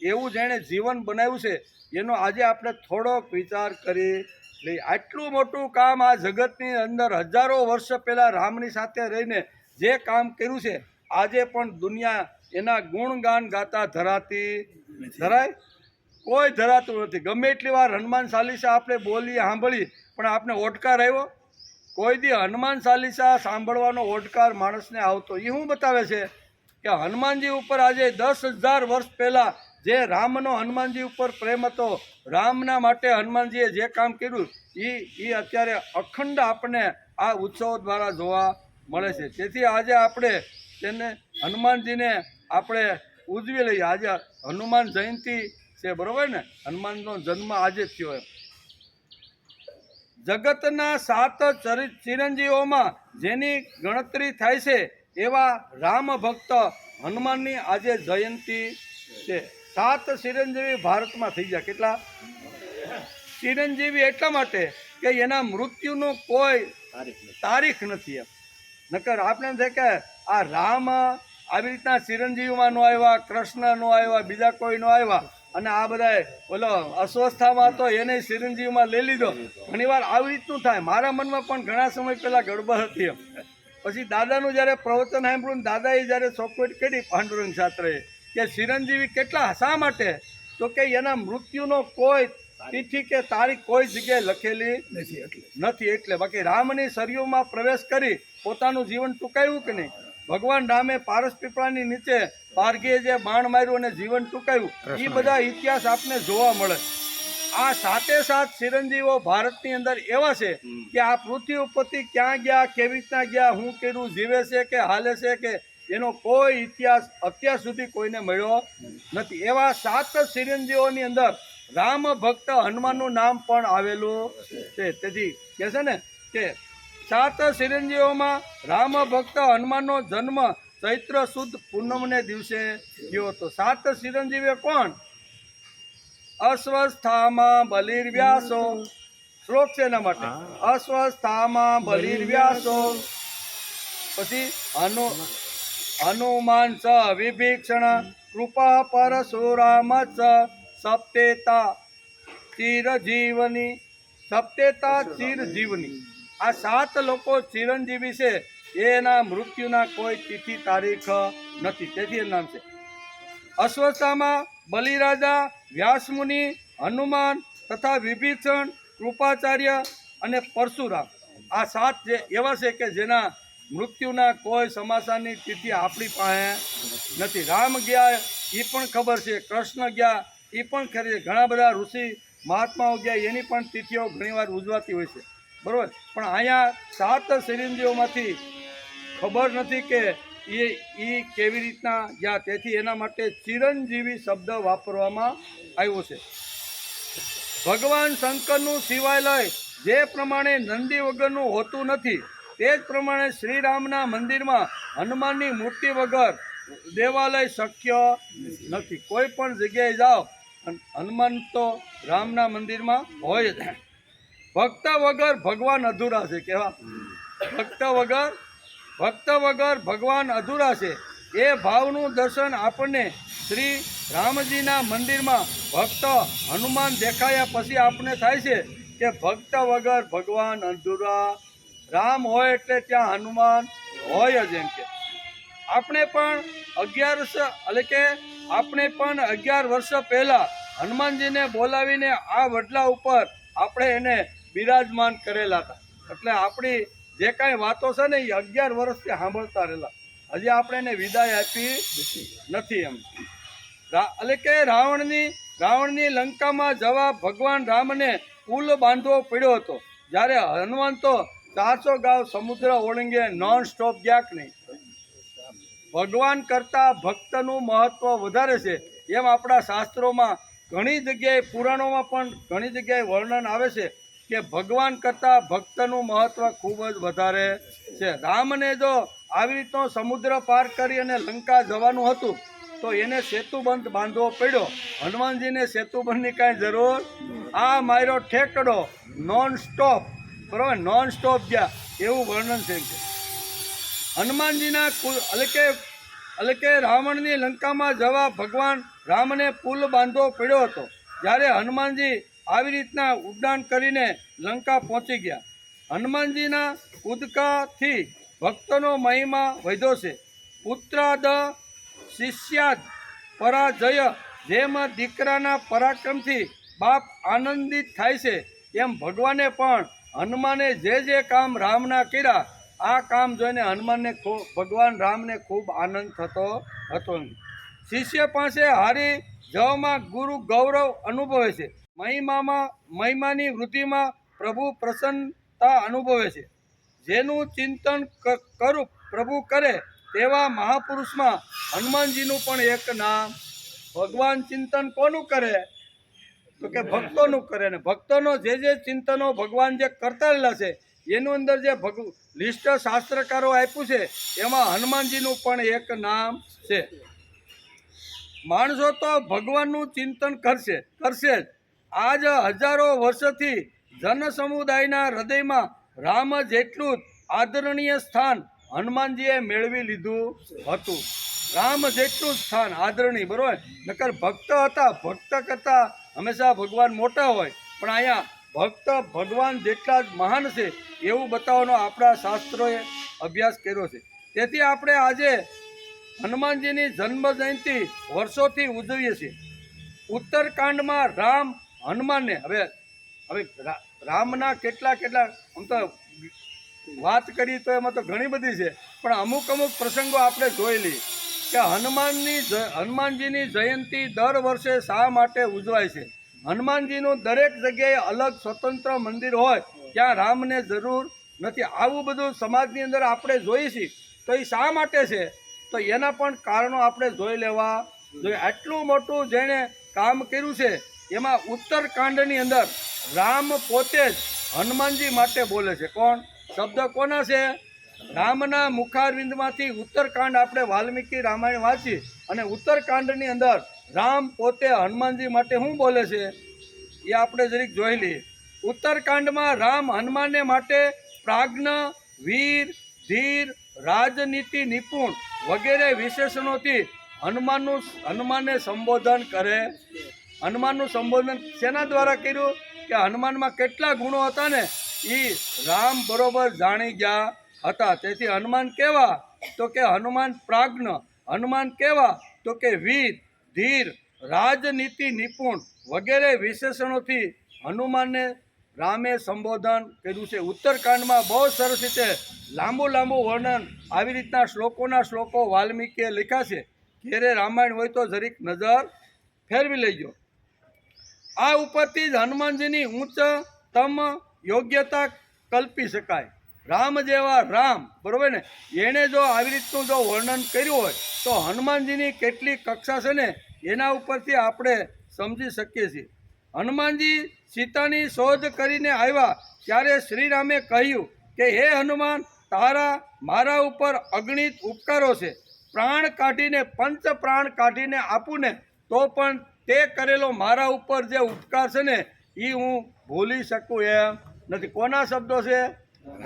એવું જેણે જીવન બનાવ્યું છે એનો આજે આપણે થોડોક વિચાર કરી લઈએ. આટલું મોટું કામ આ જગતની અંદર હજારો વર્ષ પહેલાં રામની સાથે રહીને જે કામ કર્યું છે, આજે પણ દુનિયા એના ગુણગાન ગાતા ધરાય કોઈ ધરાતું નથી. ગમે એટલી વાર હનુમાન ચાલીસા આપણે બોલી સાંભળી પણ આપણે ઓડકાર આવ્યો કોઈ દી? હનુમાન ચાલીસા સાંભળવાનો ઓડકાર માણસને આવતો એ શું બતાવે છે કે હનુમાનજી ઉપર આજે 10,000 વર્ષ પહેલાં જે રામનો હનુમાનજી ઉપર પ્રેમ હતો, રામના માટે હનુમાનજીએ જે કામ કર્યું એ અત્યારે અખંડ આપણને આ ઉત્સવો દ્વારા જોવા મળે છે. તેથી આજે આપણે તેને હનુમાનજીને આપણે ઉજવી લઈએ. આજે હનુમાન જયંતિ છે, બરોબર ને? હનુમાનનો જન્મ આજે જ થયો. જગતના 7 ચિરંજીવોમાં જેની ગણતરી થાય છે એવા રામ ભક્ત હનુમાનની આજે જયંતિ છે. 7 ચિરંજીવી ભારતમાં થઈ ગયા. કેટલા ચિરંજીવી? એટલા માટે કે એના મૃત્યુનો કોઈ તારીખ નથી. નકર આપણે એમ થાય કે આ રામ આવી રીતના ચિરંજીવીમાં ન આવ્યા, કૃષ્ણ ન આવ્યા, બીજા કોઈ ન આવ્યા, અને આ બધા બોલો અસ્વસ્થામાં તો એને ચિરંજીવીમાં લઈ લીધો. ઘણીવાર આવી રીતનું થાય. મારા મનમાં પણ ઘણા સમય પહેલાં ગડબડ હતી. પછી દાદાનું જ્યારે પ્રવચન સાંભળ્યું, દાદાએ જ્યારે ચોખવટ કરી પાંડુરંગ શાસ્ત્રએ કે ચિરંજીવી કેટલા, શા માટે? તો કે એના મૃત્યુનો કોઈ તિથિ કે તારીખ કોઈ જગ્યાએ લખેલી નથી. એટલે બાકી રામની સરયુમાં પ્રવેશ કરી પોતાનું જીવન ટૂંકાવ્યું કે નહીં? ભગવાન રામે પારસ પીપળાની નીચે પારઘીએ જે બાણ માર્યું અને જીવન ટૂંકાવ્યું, એ બધા ઇતિહાસ આપને જોવા મળે. આ 7 ચિરંજીવો ભારતની અંદર એવા છે કે આ પૃથ્વી ઉપરથી ક્યાં ગયા, કેવી રીતના ગયા, શું કર્યું, જીવે છે કે હાલે છે કે એનો કોઈ ઇતિહાસ અત્યાર સુધી કોઈને મળ્યો નથી. એવા 7 ચિરંજીવોની અંદર રામ ભક્ત હનુમાનનું નામ પણ આવેલું છે. તેથી કહે છે ને કે 7 ચિરંજીવોમાં રામ ભક્ત હનુમાનનો જન્મ ચૈત્ર સુદ પૂનમને દિવસે થયો હતો. 7 ચિરંજીવી કોણ? અસ્વસ્થામાં બલિર્વ્યાસો. શ્લોક છે એના માટે. અસ્વસ્થામાં બલિર્વ્યાસો. પછી હનુમાન ચ વિભીષણ કૃપા પરશુરામ ચ સપ્તેતા ચિરજીવની. સપ્તેતા ચિરજીવની. આ 7 લોકો ચિરંજીવી છે. એના મૃત્યુના કોઈ તિથિ તારીખ નથી. તેથી એનું નામ છે. અશ્વત્થામા, બલિરાજા, વ્યાસમુનિ, હનુમાન તથા વિભીષણ, કૃપાચાર્ય અને પરશુરામ. આ 7 જે એવા છે કે જેના મૃત્યુના કોઈ સમાચારની તિથિ આપણી પાસે નથી. રામ ગયા એ પણ ખબર છે, કૃષ્ણ ગયા એ પણ ખરી છે, ઘણા બધા ઋષિ મહાત્માઓ ગયા એની પણ તિથિઓ ઘણીવાર ઉજવાતી હોય છે, બરાબર. પણ અહીંયા 7 ચિરંજીવોમાંથી ખબર નથી કે એ કેવી રીતના ગયા. તેથી એના માટે ચિરંજીવી શબ્દ વાપરવામાં આવ્યો છે. ભગવાન શંકરનું શિવાલય જે પ્રમાણે નંદી વગરનું હોતું નથી, તે જ પ્રમાણે શ્રીરામના મંદિરમાં હનુમાનની મૂર્તિ વગર દેવાલય શક્ય નથી. કોઈ પણ જગ્યાએ જાઓ હનુમાન તો રામના મંદિરમાં હોય જ. ભક્ત વગર ભગવાન અધૂરા છે. કેવા? ભક્ત વગર ભગવાન અધૂરા છે. એ ભાવનું દર્શન આપણને શ્રી રામજીના મંદિરમાં ભક્ત હનુમાન દેખાયા પછી આપણને થાય છે કે ભક્ત વગર ભગવાન અધૂરા. રામ હોય એટલે ત્યાં હનુમાન હોય જ. એમ કે આપણે પણ 11 વર્ષ પહેલાં હનુમાનજીને બોલાવીને આ વડલા ઉપર આપણે એને બિરાજમાન કરેલા હતા. એટલે આપણી જે કાંઈ વાતો છે ને એ 11 વર્ષથી સાંભળતા રહેલા. હજી આપણે એને વિદાય આપી નથી. એમ એટલે કે રાવણની લંકામાં જવા ભગવાન રામને પુલ બાંધવો પડ્યો હતો. જ્યારે હનુમાન તો 400 ગાંવ સમુદ્ર ઓળંગે નોન સ્ટોપ ગયા કે નહીં. ભગવાન કરતાં ભક્તનું મહત્વ વધારે છે એમ આપણા શાસ્ત્રોમાં ઘણી જગ્યાએ, પુરાણોમાં પણ ઘણી જગ્યાએ વર્ણન આવે છે કે ભગવાન કરતાં ભક્તનું મહત્વ ખૂબ જ વધારે છે. રામને જો આવી રીતનો સમુદ્ર પાર કરી અને લંકા જવાનું હતું તો એને સેતુબંધ બાંધવો પડ્યો. હનુમાનજીને સેતુબંધની કાંઈ જરૂર. આ મારો ઠેકડો નોન સ્ટોપ, બરાબર, નોન સ્ટોપ ગયા એવું વર્ણન છે. હનુમાનજીના એટલે કે રાવણની લંકામાં જવા ભગવાન રામને પુલ બાંધવો પડ્યો હતો. જ્યારે હનુમાનજી આવી રીતના ઉડાન કરીને લંકા પહોંચી ગયા. હનુમાનજીના કૂદકાથી ભક્તોનો મહિમા વધ્યો છે. પુત્રાદ શિષ્યાદ પરાજય. જેમ દીકરાના પરાક્રમથી બાપ આનંદિત થાય છે એમ ભગવાને પણ હનુમાને જે કામ રામના કર્યા આ કામ જોઈને ભગવાન રામને ખૂબ આનંદ થતો હતો. શિષ્ય પાસે હારી જવામાં ગુરુ ગૌરવ અનુભવે છે. મહિમાની વૃદ્ધિમાં પ્રભુ પ્રસન્નતા અનુભવે છે. જેનું ચિંતન પ્રભુ કરે તેવા મહાપુરુષમાં હનુમાનજીનું પણ એક નામ. ભગવાન ચિંતન કોનું કરે? તો કે ભક્તોનું કરે. ને ભક્તોનો જે ચિંતનો ભગવાન જે કરતા રહેલા છે એનું અંદર જે લિસ્ટ શાસ્ત્રકારો આપ્યું છે એમાં હનુમાનજીનું પણ એક નામ છે. માણસો તો ભગવાનનું ચિંતન કરશે જ. આજ હજારો વર્ષથી જન સમુદાયના હૃદયમાં રામ જેટલું જ આદરણીય સ્થાન હનુમાનજીએ મેળવી લીધું હતું. રામ જેટલું જ સ્થાન આદરણીય, બરોબર. નકર ભક્ત હતા, ભક્ત કરતાં હંમેશા ભગવાન મોટા હોય, પણ અહીંયા ભક્ત ભગવાન જેટલા જ મહાન છે એવું બતાવવાનો આપણા શાસ્ત્રોએ અભ્યાસ કર્યો છે. તેથી આપણે આજે હનુમાનજીની જન્મ જયંતિ વર્ષોથી ઉજવીએ છીએ. ઉત્તરકાંડમાં રામ હનુમાનને હવે રામના કેટલા આમ તો વાત કરી તો એમાં તો ઘણી બધી છે, પણ અમુક પ્રસંગો આપણે જોઈ લઈએ કે હનુમાનજીની જયંતિ દર વર્ષે શા માટે ઉજવાય છે. હનુમાનજીનું દરેક જગ્યાએ અલગ સ્વતંત્ર મંદિર હોય ત્યાં રામને જરૂર નથી. આવું બધું સમાજની અંદર આપણે જોઈએ છીએ તો એ શા માટે છે? તો એના પણ કારણો આપણે જોઈ લેવા જોઈએ. આટલું મોટું જેણે કામ કર્યું છે એમાં ઉત્તરકાંડની અંદર રામ પોતે જ હનુમાનજી માટે બોલે છે. કોણ? શબ્દ કોના છે? રામના મુખારવિંદમાંથી ઉત્તરકાંડ આપણે વાલ્મીકી રામાયણ વાંચી અને ઉત્તરકાંડની અંદર રામ પોતે હનુમાનજી માટે શું બોલે છે એ આપણે જરીક જોઈ લઈએ. ઉત્તરકાંડમાં રામ હનુમાનને માટે પ્રાજ્ઞ, વીર, ધીર, રાજનીતિ નિપુણ વગેરે વિશેષણોથી હનુમાનને સંબોધન કરે. હનુમાનનું સંબોધન શેના દ્વારા કર્યું? કે હનુમાનમાં કેટલા ગુણો હતા ને એ રામ બરોબર જાણી ગયા હતા. તેથી હનુમાન કેવા? તો કે હનુમાન પ્રાજ્ઞ. હનુમાન કેવા? તો કે વીર, ધીર, રાજનીતિ નિપુણ વગેરે વિશેષણોથી હનુમાનને રામે સંબોધન કર્યું છે. ઉત્તરકાંડમાં બહુ સરસ રીતે લાંબુ વર્ણન આવી રીતના શ્લોકો વાલ્મીકીએ લખ્યા છે. ઘેરે રામાયણ હોય તો જરીક નજર ફેરવી લેજો. આ ઉપરથી જ હનુમાનજીની ઉચ્ચતમ યોગ્યતા કલ્પી શકાય. રામ જેવા રામ, બરોબર ને, એણે જો આવી રીતનું જો વર્ણન કર્યું હોય તો હનુમાનજીની કેટલી કક્ષા છે ને એના ઉપરથી આપણે સમજી શકીએ છીએ. હનુમાનજી સીતાની શોધ કરીને આવ્યા ત્યારે શ્રીરામે કહ્યું કે હે હનુમાન, મારા ઉપર અગણિત ઉપકારો છે. પંચ પ્રાણ કાઢીને આપું ને તો પણ તે કરેલો મારા ઉપર જે ઉપકાર છે ને એ હું ભૂલી શકું એમ નથી. કોના શબ્દો છે?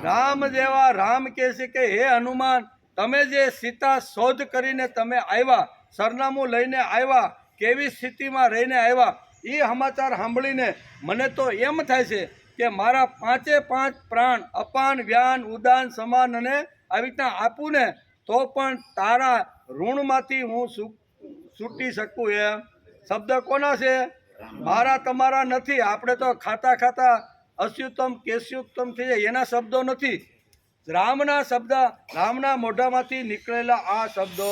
રામ જેવા. રામ કહે છે કે હે હનુમાન, તમે જે સીતા શોધ કરીને તમે આવ્યા, સરનામું લઈને આવ્યા, કેવી સ્થિતિમાં રહીને આવ્યા, એ સમાચાર સાંભળીને મને તો એમ થાય છે કે મારા 5 પ્રાણ અપાન વ્યાન ઉદાન સમાન અને આવી રીતના આપું ને તો પણ તારા ઋણમાંથી હું છૂટી શકું એમ. શબ્દ કોના છે? મારા તમારા નથી. આપણે તો ખાતા ખાતા અસ્યુત્તમ કેસ્યુત્તમ થઈ જાય એના શબ્દો નથી. રામના શબ્દ, રામના મોઢામાંથી નીકળેલા આ શબ્દો,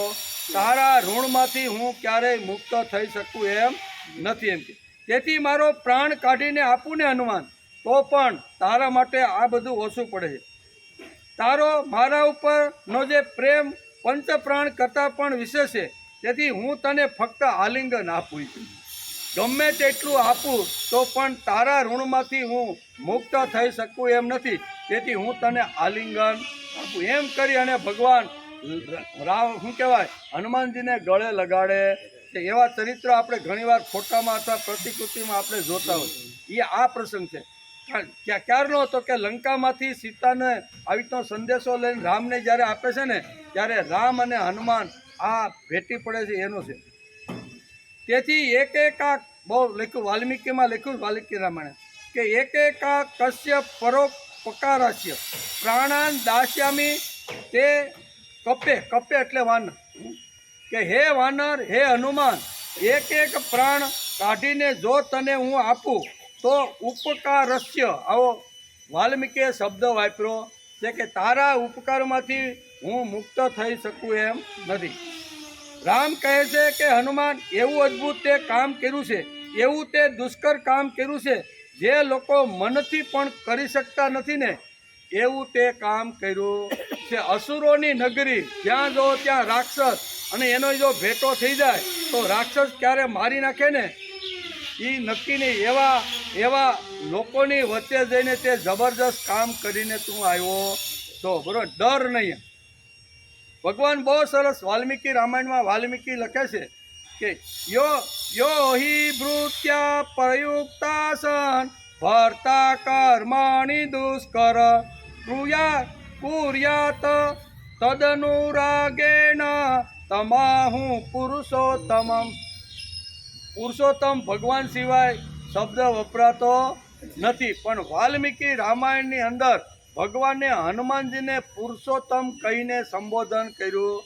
તારા ઋણમાંથી હું ક્યારેય મુક્ત થઈ શકું એમ નથી એમ. તેથી મારો પ્રાણ કાઢીને આપું ને હનુમાન તો પણ તારા માટે આ બધું ઓછું પડે છે. તારો મારા ઉપરનો જે પ્રેમ પંચ પ્રાણ કરતાં પણ વિશેષ છે. તેથી હું તને ફક્ત આલિંગન આપું છું. ગમે તેટલું આપું તો પણ તારા ઋણમાંથી હું મુક્ત થઈ શકું એમ નથી. તેથી હું તને આલિંગન આપું એમ કરી અને ભગવાન રામ શું કહેવાય હનુમાનજીને ગળે લગાડે છે. એવા ચરિત્રો આપણે ઘણીવાર ફોટામાં અથવા પ્રતિકૃતિમાં આપણે જોતા હોય. એ આ પ્રસંગ છે. ક્યારનો હતો કે લંકામાંથી સીતાને આવી રીતનો સંદેશો લઈને રામને જ્યારે આપે છે ને ત્યારે રામ અને હનુમાન આ ભેટી પડે છે એનો છે. તેથી એક આ બહુ લખ્યું વાલ્મીકીમાં લખ્યું વાલ્મીકી રામાયણ કે એક કશ્ય પરોપકારાસ્ય પ્રાણાન દાસ્યામી તે કપે એટલે વાનર કે હે વાનર, હે હનુમાન, એક પ્રાણ કાઢીને જો તને હું આપું તો ઉપકારસ્ય. આવો વાલ્મીકીએ શબ્દ વાપર્યો છે કે તારા ઉપકારમાંથી હું મુક્ત થઈ શકું એમ નથી. રામ કહે છે કે હનુમાન, એવું અદ્ભુત તે કામ કર્યું છે, એવું તે દુષ્કર કામ કર્યું છે જે લોકો મનથી પણ કરી શકતા નથી ને એવું તે કામ કર્યું છે. અસુરોની નગરી, જ્યાં જો ત્યાં રાક્ષસ, અને એનો જો ભેટો થઈ જાય તો રાક્ષસ ક્યારે મારી નાખે ને એ નક્કી નહીં. એવા લોકોની વચ્ચે જઈને તે જબરજસ્ત કામ કરીને તું આવ્યો છો, બરોબર, ડર નહીં. ભગવાન બહુ સરસ વાલ્મીકી રામાયણમાં વાલ્મીકી લખે છે કે યો હિ ભૃત્યા પ્રયુક્તાસન ભર્તા કર્માણિ દુષ્કર કુર્યાત તદનુરાગેણ તમાહુ પુરુષોત્તમમ. પુરુષોત્તમ ભગવાન સિવાય શબ્દ વપરાતો નથી, પણ વાલ્મીકી રામાયણની અંદર ભગવાને હનુમાનજીને પુરુષોત્તમ કહીને સંબોધન કર્યું.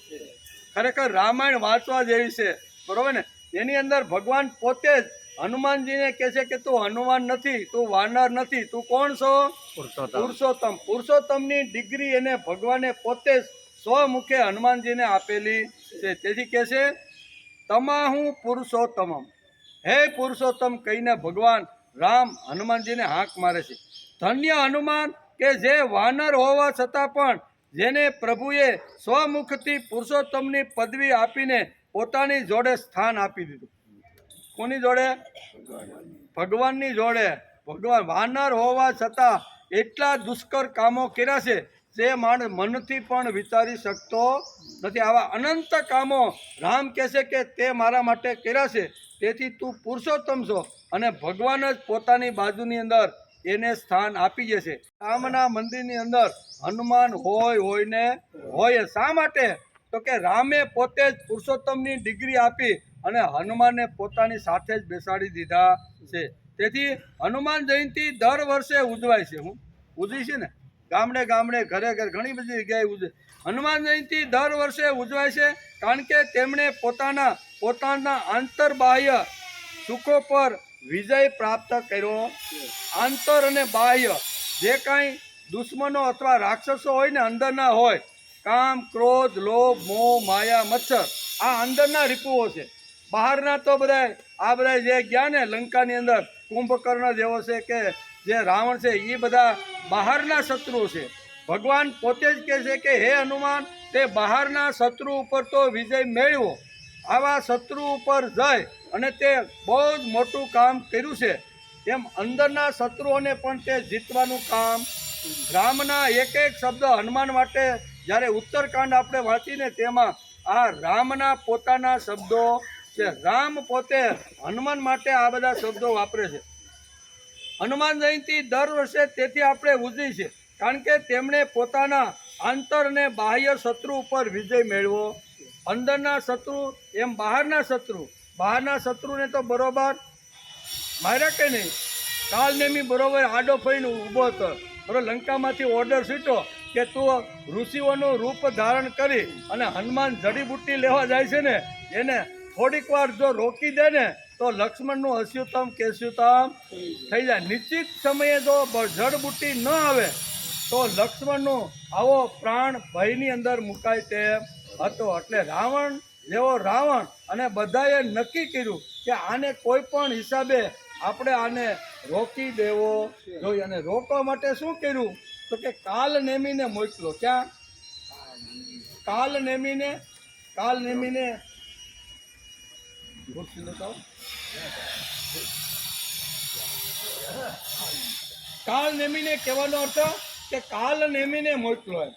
ખરેખર રામાયણ વાંચવા જેવી છે, બરોબર ને. એની અંદર ભગવાન પોતે જ હનુમાનજીને કહે છે કે તું હનુમાન નથી, તું વાનર નથી, તું કોણ છો? પુરુષોત્તમ. પુરુષોત્તમની ડિગ્રી એને ભગવાને પોતે જ સ્વમુખે હનુમાનજીને આપેલી છે. તેથી કહે છે તમાહુ પુરુષોત્તમમ, હે પુરુષોત્તમ કહીને ભગવાન રામ હનુમાનજીને હાંક મારે છે. ધન્ય હનુમાન કે જે વાનર હોવા છતાં પણ જેને પ્રભુએ સ્વમુખથી પુરુષોત્તમની પદવી આપીને પોતાની જોડે સ્થાન આપી દીધું. કોની જોડે? ભગવાનની જોડે. ભગવાન વાનર હોવા છતાં એટલા દુષ્કર કામો કર્યા છે જે માણસ મનથી પણ વિચારી શકતો નથી. આવા અનંત કામો રામ કહે છે કે તે મારા માટે કર્યા છે, તેથી તું પુરુષોત્તમ છો. અને ભગવાન જ પોતાની બાજુની અંદર એને સ્થાન આપી જશે. રામના મંદિરની અંદર હનુમાન હોય ને હોય. શા માટે? તો કે રામે પોતે જ પુરુષોત્તમની ડિગ્રી આપી અને હનુમાનને પોતાની સાથે જ બેસાડી દીધા છે. તેથી હનુમાન જયંતિ દર વર્ષે ઉજવાય છે. ઉજવી છે ને, ગામડે ઘરે ઘણી બધી જગ્યાએ ઉજવે. હનુમાન જયંતિ દર વર્ષે ઉજવાય છે કારણ કે તેમણે પોતાના આંતરબાહ્ય સુખો પર વિજય પ્રાપ્ત કર્યો. આંતર અને બાહ્ય જે કાંઈ દુશ્મનો અથવા રાક્ષસો હોય ને અંદરના હોય, કામ, ક્રોધ, લોભ, મોહ, માયા, મચ્છર, આ અંદરના રીપુઓ છે. બહારના તો બધા જે ગયા ને લંકાની અંદર કુંભકર્ણ જેવો છે કે જે રાવણ છે, એ બધા બહારના શત્રુઓ છે. ભગવાન પોતે જ કહે છે કે હે હનુમાન, તે બહારના શત્રુ ઉપર તો વિજય મેળવો. આવા શત્રુ ઉપર જઈ અને તે બહુ જ મોટું કામ કર્યું છે. એમ અંદરના શત્રુઓને પણ તે જીતવાનું કામ. રામના એક શબ્દ હનુમાન માટે જ્યારે ઉત્તરકાંડ આપણે વાંચીને તેમાં આ રામના પોતાના શબ્દો છે. રામ પોતે હનુમાન માટે આ બધા શબ્દો વાપરે છે. હનુમાન જયંતિ દર વર્ષે તેથી આપણે ઉજવી છે, કારણ કે તેમણે પોતાના આંતર અને બાહ્ય શત્રુ ઉપર વિજય મેળવો. અંદરના શત્રુ એમ બહારના શત્રુને તો બરોબર માર્યા કે નહીં. કાલનેમી બરોબર આડો ફરીને ઊભો હતો. બરોબર, લંકામાંથી ઓર્ડર છૂટ્યો કે તું ઋષિઓનું રૂપ ધારણ કરી અને હનુમાન જડીબુટ્ટી લેવા જાય છે ને, એને થોડીક વાર જો રોકી દે ને તો લક્ષ્મણનું અસ્યુતમ કેસ્યુતમ થઈ જાય. નિશ્ચિત સમયે જો જડબુટ્ટી ન આવે તો લક્ષ્મણનું આવો પ્રાણ ભયની અંદર મુકાય તેમ હતો. એટલે રાવણ જેવો રાવણ અને બધાએ નક્કી કર્યું કે આને કોઈ પણ હિસાબે આપણે આને રોકી દેવો જોઈએ. અને રોકવા માટે શું કર્યું તો કે કાલ નેમીને મોકલો. ક્યાં? કાલ નેમીને કહેવાનો અર્થ કે કાલ નેમીને મોકલો એમ.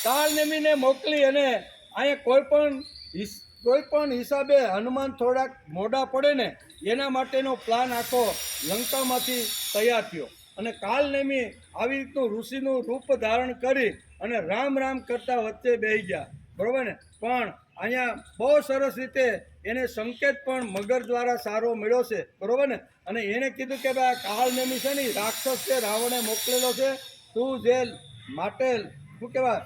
કાલ નેમીને મોકલી અને અહીંયા કોઈ પણ હિસાબે હનુમાન થોડાક મોડા પડે ને એના માટેનો પ્લાન આખો લંકામાંથી તૈયાર થયો. અને કાલ નેમી આવી રીતનું ઋષિનું રૂપ ધારણ કરી અને રામ રામ કરતા વચ્ચે બેસી ગયા. બરોબર ને? પણ અહીંયા બહુ સરસ રીતે એને સંકેત પણ મગર દ્વારા સારો મળ્યો છે. બરોબર ને? અને એને કીધું કે ભાઈ કાલ નેમી છે ને રાક્ષસ છે, રાવણે મોકલેલો છે, તું જે માટે શું કહેવાય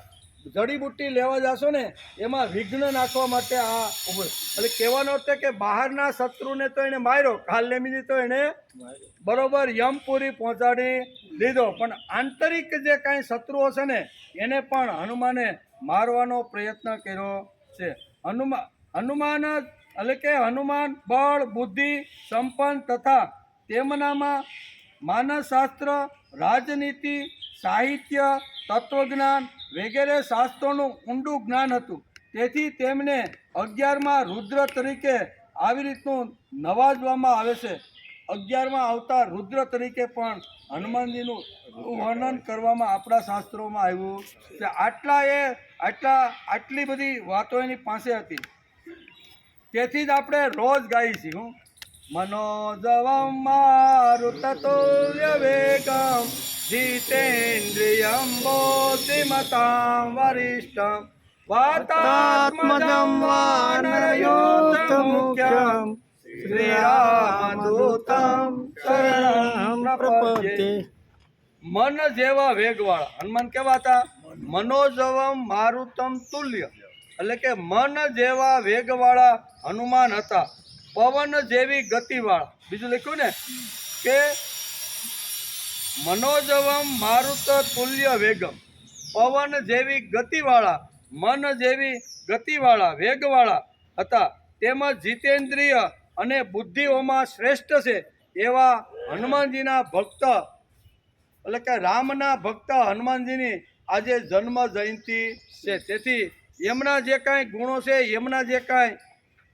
જડીબુટ્ટી લેવા જશો ને એમાં વિઘ્ન નાખવા માટે આ ઉભો. એટલે કહેવાનો અર્થ કે બહારના શત્રુને તો એને માર્યો, કાલ નેમીને તો એને બરોબર યમપુરી પહોંચાડી દીધો, પણ આંતરિક જે કાંઈ શત્રુઓ છે ને એને પણ હનુમાને મારવાનો પ્રયત્ન કર્યો છે. હનુમાન એટલે કે હનુમાન બળ બુદ્ધિ સંપન્ન તથા તેમનામાં માનસશાસ્ત્ર, રાજનીતિ, સાહિત્ય, તત્વજ્ઞાન વગેરે શાસ્ત્રોનું ઊંડું જ્ઞાન હતું. તેથી તેમને 11મા રુદ્ર તરીકે આવી રીતનું નવાજવામાં આવે છે. 11મા અવતાર રુદ્ર તરીકે પણ હનુમાનજીનું વર્ણન કરવામાં આપણા શાસ્ત્રોમાં આવ્યું છે. આટલી બધી વાતો એની પાસે હતી. તેથી જ આપણે રોજ ગાઈએ છીએ મનોજવમ મારુતતુલ્ય વેગમ જીતેન્દ્રિયમ બુદ્ધિમતામ વરિષ્ઠમ વાતાત્મજં વાનરયોધમુખ્યમ શ્રીરામદૂતમ શરણં પ્રપદ્યે. મન જેવા વેગવાળા હનુમાન કેવા હતા? મનોજવમ મારુતમ તુલ્ય, એટલે કે મન જેવા વેગવાળા હનુમાન હતા. પવન જેવી ગતિવાળા, બીજું લખ્યું ને કે મનોજવમ મારુત તુલ્ય વેગમ, પવન જેવી ગતિવાળા, મન જેવી ગતિવાળા, વેગવાળા હતા. તેમજ જીતેન્દ્રિય અને બુદ્ધિઓમાં શ્રેષ્ઠ છે એવા હનુમાનજીના ભક્ત, એટલે કે રામના ભક્ત હનુમાનજીની આજે જન્મ જયંતિ છે. તેથી એમના જે કાંઈ ગુણો છે, એમના જે કાંઈ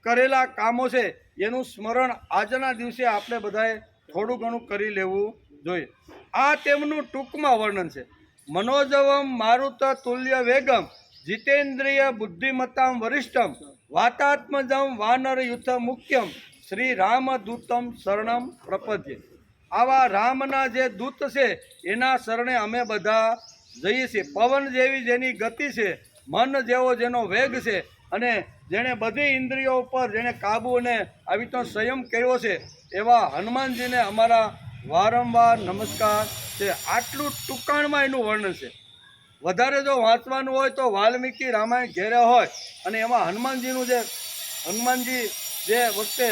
કરેલા કામો છે એનું સ્મરણ આજના દિવસે આપણે બધાએ થોડું ઘણું કરી લેવું જોઈએ. આ તેમનું ટૂંકમાં વર્ણન છે. મનોજવમ મારુત તુલ્ય વેગમ જીતેન્દ્રિય બુદ્ધિમતામ વરિષ્ઠમ વાતાત્મજમ વાનર યુથ મુખ્યમ શ્રી રામદૂતમ શરણમ પ્રપદ્યે. આવા રામના જે દૂત છે એના શરણે અમે બધા જઈએ છીએ. પવન જેવી જેની ગતિ છે, મન જેવો જેનો વેગ છે, અને જેણે બધી ઇન્દ્રિયો ઉપર જેણે કાબુ અને આવી તો સંયમ કર્યો છે એવા હનુમાનજીને અમારા વારંવાર નમસ્કાર છે. આટલું ટૂંકાણમાં એનું વર્ણન છે. વધારે જો વાંચવાનું હોય તો વાલ્મીકી રામાયણ ઘેરે હોય અને એમાં હનુમાનજી જે વખતે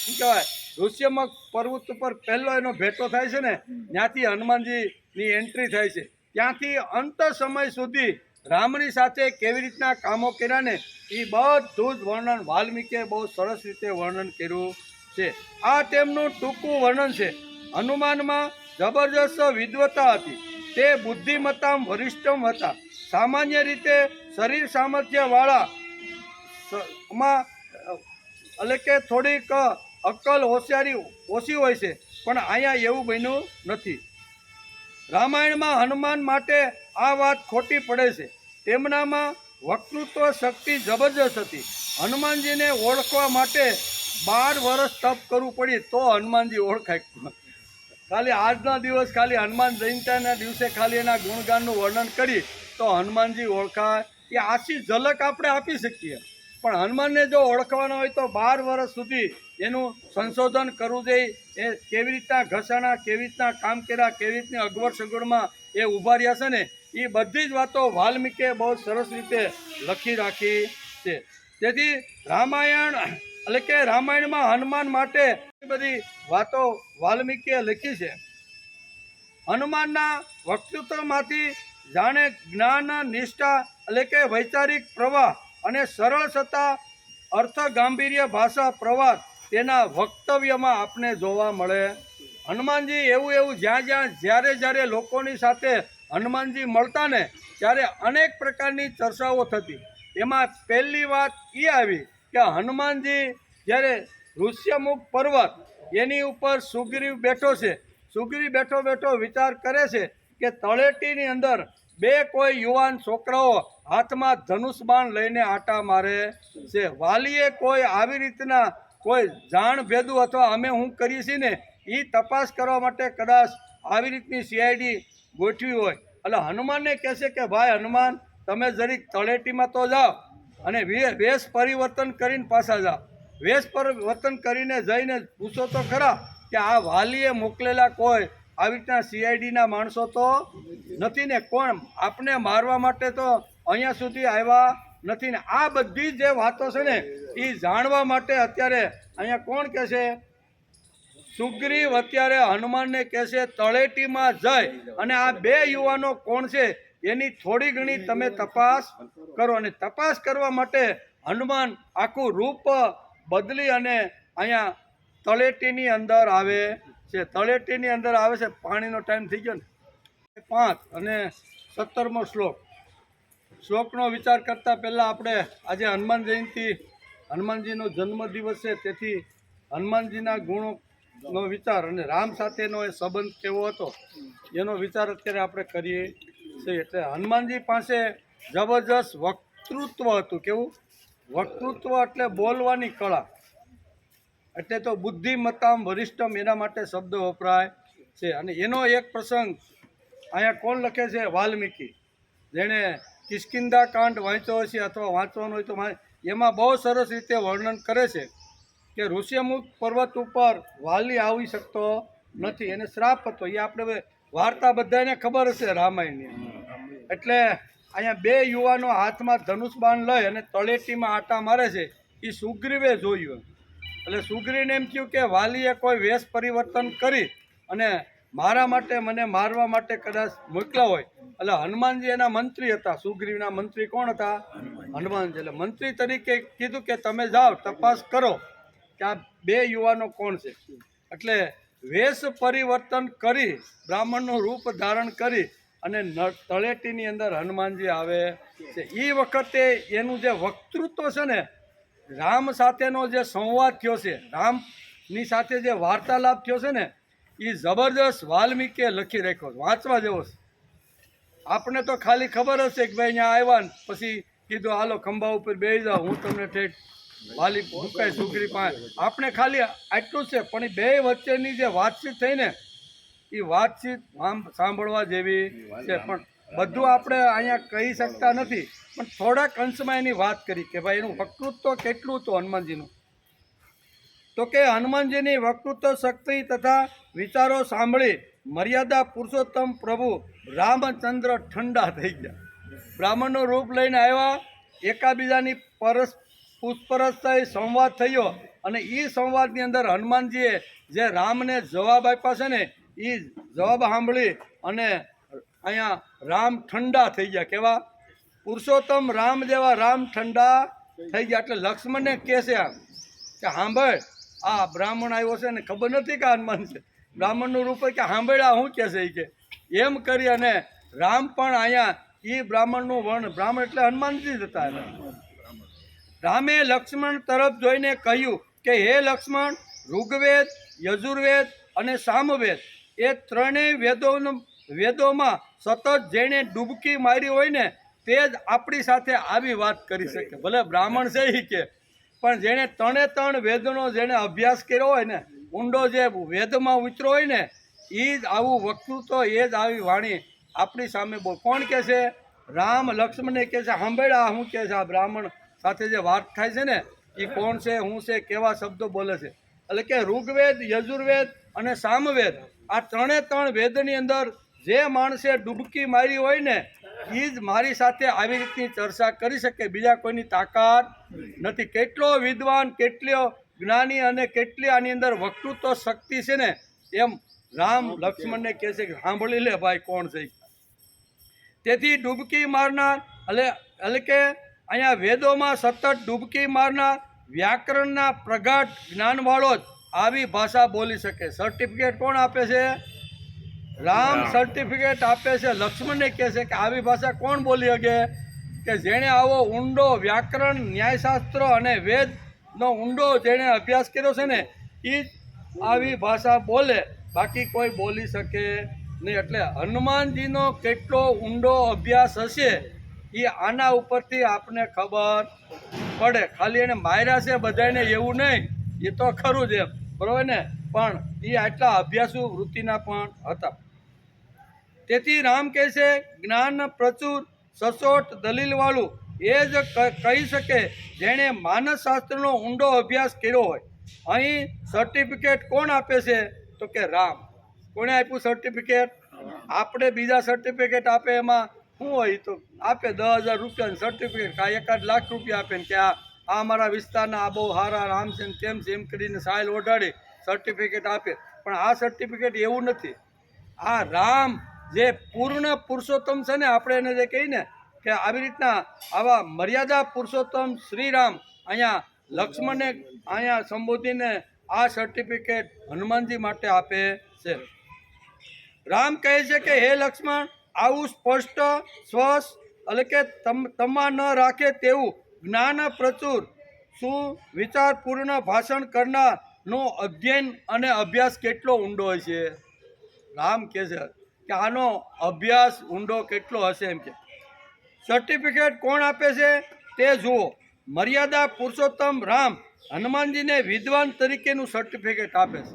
શું કહેવાય ઋષ્યમુખ પર્વત ઉપર પહેલો એનો ભેટો થાય છે ને, ત્યાંથી હનુમાનજીની એન્ટ્રી થાય છે. ત્યાંથી અંત સમય સુધી રામની સાથે કેવી રીતના કામો કર્યા ને એ બધું જ વર્ણન વાલ્મીકીએ બહુ સરસ રીતે વર્ણન કર્યું છે. આ તેમનું ટૂંકું વર્ણન છે. હનુમાનમાં જબરજસ્ત વિદ્વતા હતી. તે બુદ્ધિમત્તામ વરિષ્ઠમ હતા. સામાન્ય રીતે શરીર સામર્થ્યવાળા માં એટલે કે થોડીક અક્કલ હોશિયારી ઓછી હોય છે, પણ અહીંયા એવું બન્યું નથી. રામાયણમાં હનુમાન માટે આ વાત ખોટી પડે છે. તેમનામાં વક્તૃત્વ શક્તિ જબરજસ્ત હતી. હનુમાનજીને ઓળખવા માટે 12 વર્ષ તપ કરવું પડ્યું તો હનુમાનજી ઓળખાય. ખાલી આજના દિવસ ખાલી હનુમાન જયંતીના દિવસે ખાલી એના ગુણગાનનું વર્ણન કરી તો હનુમાનજી ઓળખાય. એ આછી ઝલક આપણે આપી શકીએ, પણ હનુમાનને જો ઓળખવાનો હોય તો 12 વર્ષ સુધી એનું સંશોધન કરવું જોઈએ. એ કેવી રીતના ઘસાણા, કેવી રીતના કામ કર્યા, કેવી રીતની અગવડ સગવડમાં એ ઊભા રહ્યા છે ને, એ બધી જ વાતો વાલ્મીકીએ બહુ સરસ રીતે લખી રાખી છે. તેથી રામાયણ એટલે કે રામાયણમાં હનુમાન માટે બધી વાતો વાલ્મીકીએ લખી છે. હનુમાનના વક્તૃત્વમાંથી જાણે જ્ઞાન, નિષ્ઠા એટલે કે વૈચારિક પ્રવાહ અને સરળ છતાં અર્થ ગાંભીર્ય ભાષા પ્રવાહ તેના વક્તવ્યમાં આપને જોવા મળે. હનુમાનજી એવું જ્યારે લોકોની સાથે હનુમાનજી મળતા ને ત્યારે અનેક પ્રકારની ચર્ચાઓ થતી. એમાં પહેલી વાત એ આવી કે હનુમાનજી જ્યારે ઋષ્યમુખ પર્વત એની ઉપર સુગ્રીવ બેઠો છે. સુગ્રીવ બેઠો વિચાર કરે છે કે તળેટીની અંદર 2 કોઈ યુવાન છોકરાઓ હાથમાં ધનુષ બાણ લઈને આટા મારે છે. વાલીએ કોઈ આવી રીતના કોઈ જાણ ભેદું અથવા અમે હું કરીએ છીએ ને એ તપાસ કરવા માટે કદાચ આવી રીતની CID ગોઠવી હોય. એટલે હનુમાનને કહેશે કે ભાઈ હનુમાન, તમે જરીક તળેટીમાં તો જાઓ અને વેશ પરિવર્તન કરીને પાછા જાઓ. વેશ પરિવર્તન કરીને જઈને પૂછો તો ખરા કે આ વાલીએ મોકલેલા કોઈ આવી રીતના CIDના માણસો તો નથી ને, કોણ આપને મારવા માટે તો અહીંયા સુધી આવ્યા નથી ને. આ બધી જે વાતો છે ને એ જાણવા માટે અત્યારે અહીંયા કોણ કહે છે? સુગ્રીવ અત્યારે હનુમાનને કહે છે તળેટીમાં જઈ અને આ 2 યુવાનો કોણ છે એની થોડી ઘણી તમે તપાસ કરો. અને તપાસ કરવા માટે હનુમાન આખું રૂપ બદલી અને અહીંયા તળેટીની અંદર આવે છે. તળેટીની અંદર આવે છે. પાણીનો ટાઈમ થઈ ગયો ને. 5 અને 17મો શ્લોકનો વિચાર કરતાં પહેલાં આપણે આજે હનુમાન જયંતિ, હનુમાનજીનો જન્મદિવસ છે, તેથી હનુમાનજીના ગુણોનો વિચાર અને રામ સાથેનો એ સંબંધ કેવો હતો એનો વિચાર અત્યારે આપણે કરીએ છીએ. એટલે હનુમાનજી પાસે જબરજસ્ત વક્તૃત્વ હતું. કેવું વક્તૃત્વ? એટલે બોલવાની કળા. એટલે તો બુદ્ધિમત્તામ વરિષ્ઠમ એના માટે શબ્દ વપરાય છે. અને એનો એક પ્રસંગ અહીંયા કોણ લખે છે? વાલ્મીકી. જેણે કિષ્કિંધા કાંડ વાંચ્યો હશે અથવા વાંચવાનો હોય તો એમાં બહુ સરસ રીતે વર્ણન કરે છે કે ઋષ્યમુખ પર્વત ઉપર વાલી આવી શકતો નથી, એને શ્રાપ હતો. એ આપણે વાર્તા બધાને ખબર હશે રામાયણની. એટલે અહીંયા 2 યુવાનો હાથમાં ધનુષ બાણ લઈ અને તળેટીમાં આટા મારે છે. એ સુગ્રીવે જોયું. એટલે સુગ્રીવને એમ થયું કે વાલીએ કોઈ વેશ પરિવર્તન કરી અને મારા માટે, મને મારવા માટે કદાચ મોકલા હોય. એટલે હનુમાનજી એના મંત્રી હતા. સુગ્રીવના મંત્રી કોણ હતા? હનુમાનજી. એટલે મંત્રી તરીકે કીધું કે તમે જાઓ તપાસ કરો કે આ 2 યુવાનો કોણ છે. એટલે વેશ પરિવર્તન કરી બ્રાહ્મણનું રૂપ ધારણ કરી અને તળેટીની અંદર હનુમાનજી આવે છે. એ વખતે એનું જે વક્તૃત્વ છે ને, રામ સાથેનો જે સંવાદ થયો છે, રામની સાથે જે વાર્તાલાપ થયો છે ને, એ જબરજસ્ત વાલ્મીકીએ લખી રાખ્યો. વાંચવા જેવો છે. આપણે તો ખાલી ખબર હશે કે ભાઈ અહીંયા આવ્યા ને પછી કીધું હાલો ખંભા ઉપર બેસી જાઓ, હું તમને ઠેઠ વાલી મુકાય સુગ્રી પાસે. આપણે ખાલી આટલું છે, પણ એ 2 વચ્ચેની જે વાતચીત થઈ ને એ વાતચીત સાંભળવા જેવી છે. પણ બધું આપણે અહીંયા કહી શકતા નથી, પણ થોડાક અંશમાં એની વાત કરી કે ભાઈ એનું વક્તૃત્વ કેટલું હતું હનુમાનજીનું. તો કે હનુમાનજીની વક્તૃત્વ શક્તિ તથા વિચારો સાંભળી મર્યાદા પુરુષોત્તમ પ્રભુ રામચંદ્ર ઠંડા થઈ ગયા. બ્રાહ્મણનું રૂપ લઈને આવ્યા, એકાબીજાની પૂછપરછ થઈ, સંવાદ થયો અને એ સંવાદની અંદર હનુમાનજીએ જે રામને જવાબ આપ્યા છે ને એ જવાબ સાંભળી અને અહીંયા રામ ઠંડા થઈ ગયા. કેવા? પુરુષોત્તમ રામ જેવા રામ ઠંડા થઈ ગયા. એટલે લક્ષ્મણને કહે છે આમ કે સાંભળ, આ બ્રાહ્મણ આવ્યો છે ને ખબર નથી કે હનુમાન છે. બ્રાહ્મણનું રૂપ કે સાંભળ્યા શું કહે છે એ કે એમ કરી અને રામ પણ અહીંયા એ બ્રાહ્મણનું વર્ણ, બ્રાહ્મણ એટલે હનુમાનજી જ હતા. રામે લક્ષ્મણ તરફ જોઈને કહ્યું કે હે લક્ષ્મણ, ઋગ્વેદ, યજુર્વેદ અને સામવેદ એ ત્રણેય વેદોમાં સતત જેણે ડૂબકી મારી હોય ને તે જ આપણી સાથે આવી વાત કરી શકે. ભલે બ્રાહ્મણ છે ઈ કે, પણ જેણે ત્રણ વેદનો જેણે અભ્યાસ કર્યો હોય ને, ઊંડો જે વેદમાં ઉતરો હોય ને, એ જ આવું વક્તૃત્વ, એ જ આવી વાણી આપણી સામે બોલ. કોણ કહે છે? રામ લક્ષ્મણને કહે છે, સાંભળ્યા શું કહે છે આ બ્રાહ્મણ સાથે જે વાત થાય છે ને, એ કોણ છે, શું છે, કેવા શબ્દો બોલે છે. એટલે કે ઋગ્વેદ, યજુર્વેદ અને સામવેદ, આ ત્રણ વેદની અંદર જે માણસે ડૂબકી મારી હોય ને, એ જ મારી સાથે આવી રીતની ચર્ચા કરી શકે. બીજા કોઈની તાકાત નથી. કેટલો વિદ્વાન, કેટલો જ્ઞાની અને કેટલી આની અંદર વક્તૃત્વ શક્તિ છે ને, એમ રામ લક્ષ્મણને કહે છે કે સાંભળી લે ભાઈ કોણ છે. તેથી ડૂબકી મારનાર એટલે કે અહીંયા વેદોમાં સતત ડૂબકી મારનાર, વ્યાકરણના પ્રગાઢ જ્ઞાનવાળો જ આવી ભાષા બોલી શકે. સર્ટિફિકેટ કોણ આપે છે? રામ સર્ટિફિકેટ આપે છે. લક્ષ્મણને કહે છે કે આવી ભાષા કોણ બોલી શકે? કે જેણે આવો ઊંડો વ્યાકરણ, ન્યાયશાસ્ત્ર અને વેદનો ઊંડો જેણે અભ્યાસ કર્યો છે ને, એ જ આવી ભાષા બોલે, બાકી કોઈ બોલી શકે નહીં. એટલે હનુમાનજીનો કેટલો ઊંડો અભ્યાસ હશે એ આના ઉપરથી આપને ખબર પડે. ખાલી એને માર્યા છે બધાને એવું નહીં, એ તો ખરું જ એમ, બરાબર ને, પણ એ આટલા અભ્યાસુ વૃત્તિના પણ હતા. તેથી રામ કહે છે જ્ઞાન પ્રચુર, સચોટ દલીલવાળું એ જ કહી શકે જેણે માનસશાસ્ત્રનો ઊંડો અભ્યાસ કર્યો હોય. અહીં સર્ટિફિકેટ કોણ આપે છે? તો કે રામ. કોણે આપ્યું સર્ટિફિકેટ? આપણે બીજા સર્ટિફિકેટ આપે એમાં શું હોય? તો આપે 10,000 રૂપિયાનું સર્ટિફિકેટ, કાં 1 લાખ રૂપિયા આપે ને કે આ અમારા વિસ્તારના આ બહુ સારા રામ છે ને તેમ છે એમ કરીને સાયલ ઓઢાડી સર્ટિફિકેટ આપે. પણ આ સર્ટિફિકેટ એવું નથી. આ રામ જે પૂર્ણ પુરુષોત્તમ છે ને, આપણે એને જે કહીએ ને કે આવી રીતના આવા મર્યાદા પુરુષોત્તમ શ્રીરામ અહીંયા લક્ષ્મણને અહીંયા સંબોધીને આ સર્ટિફિકેટ હનુમાનજી માટે આપે છે. રામ કહે છે કે હે લક્ષ્મણ, આવું સ્પષ્ટ, સ્વસ્થ એટલે કે તમા ન રાખે તેવું જ્ઞાન પ્રચુર, સુવિચારપૂર્ણ ભાષણ કરનારનો અધ્યયન અને અભ્યાસ કેટલો ઊંડો હોય છે. રામ કહે છે કે આનો અભ્યાસ ઊંડો કેટલો હશે એમ કે. સર્ટિફિકેટ કોણ આપે છે તે જુઓ. મર્યાદા પુરુષોત્તમ રામ હનુમાનજીને વિદ્વાન તરીકેનું સર્ટિફિકેટ આપે છે.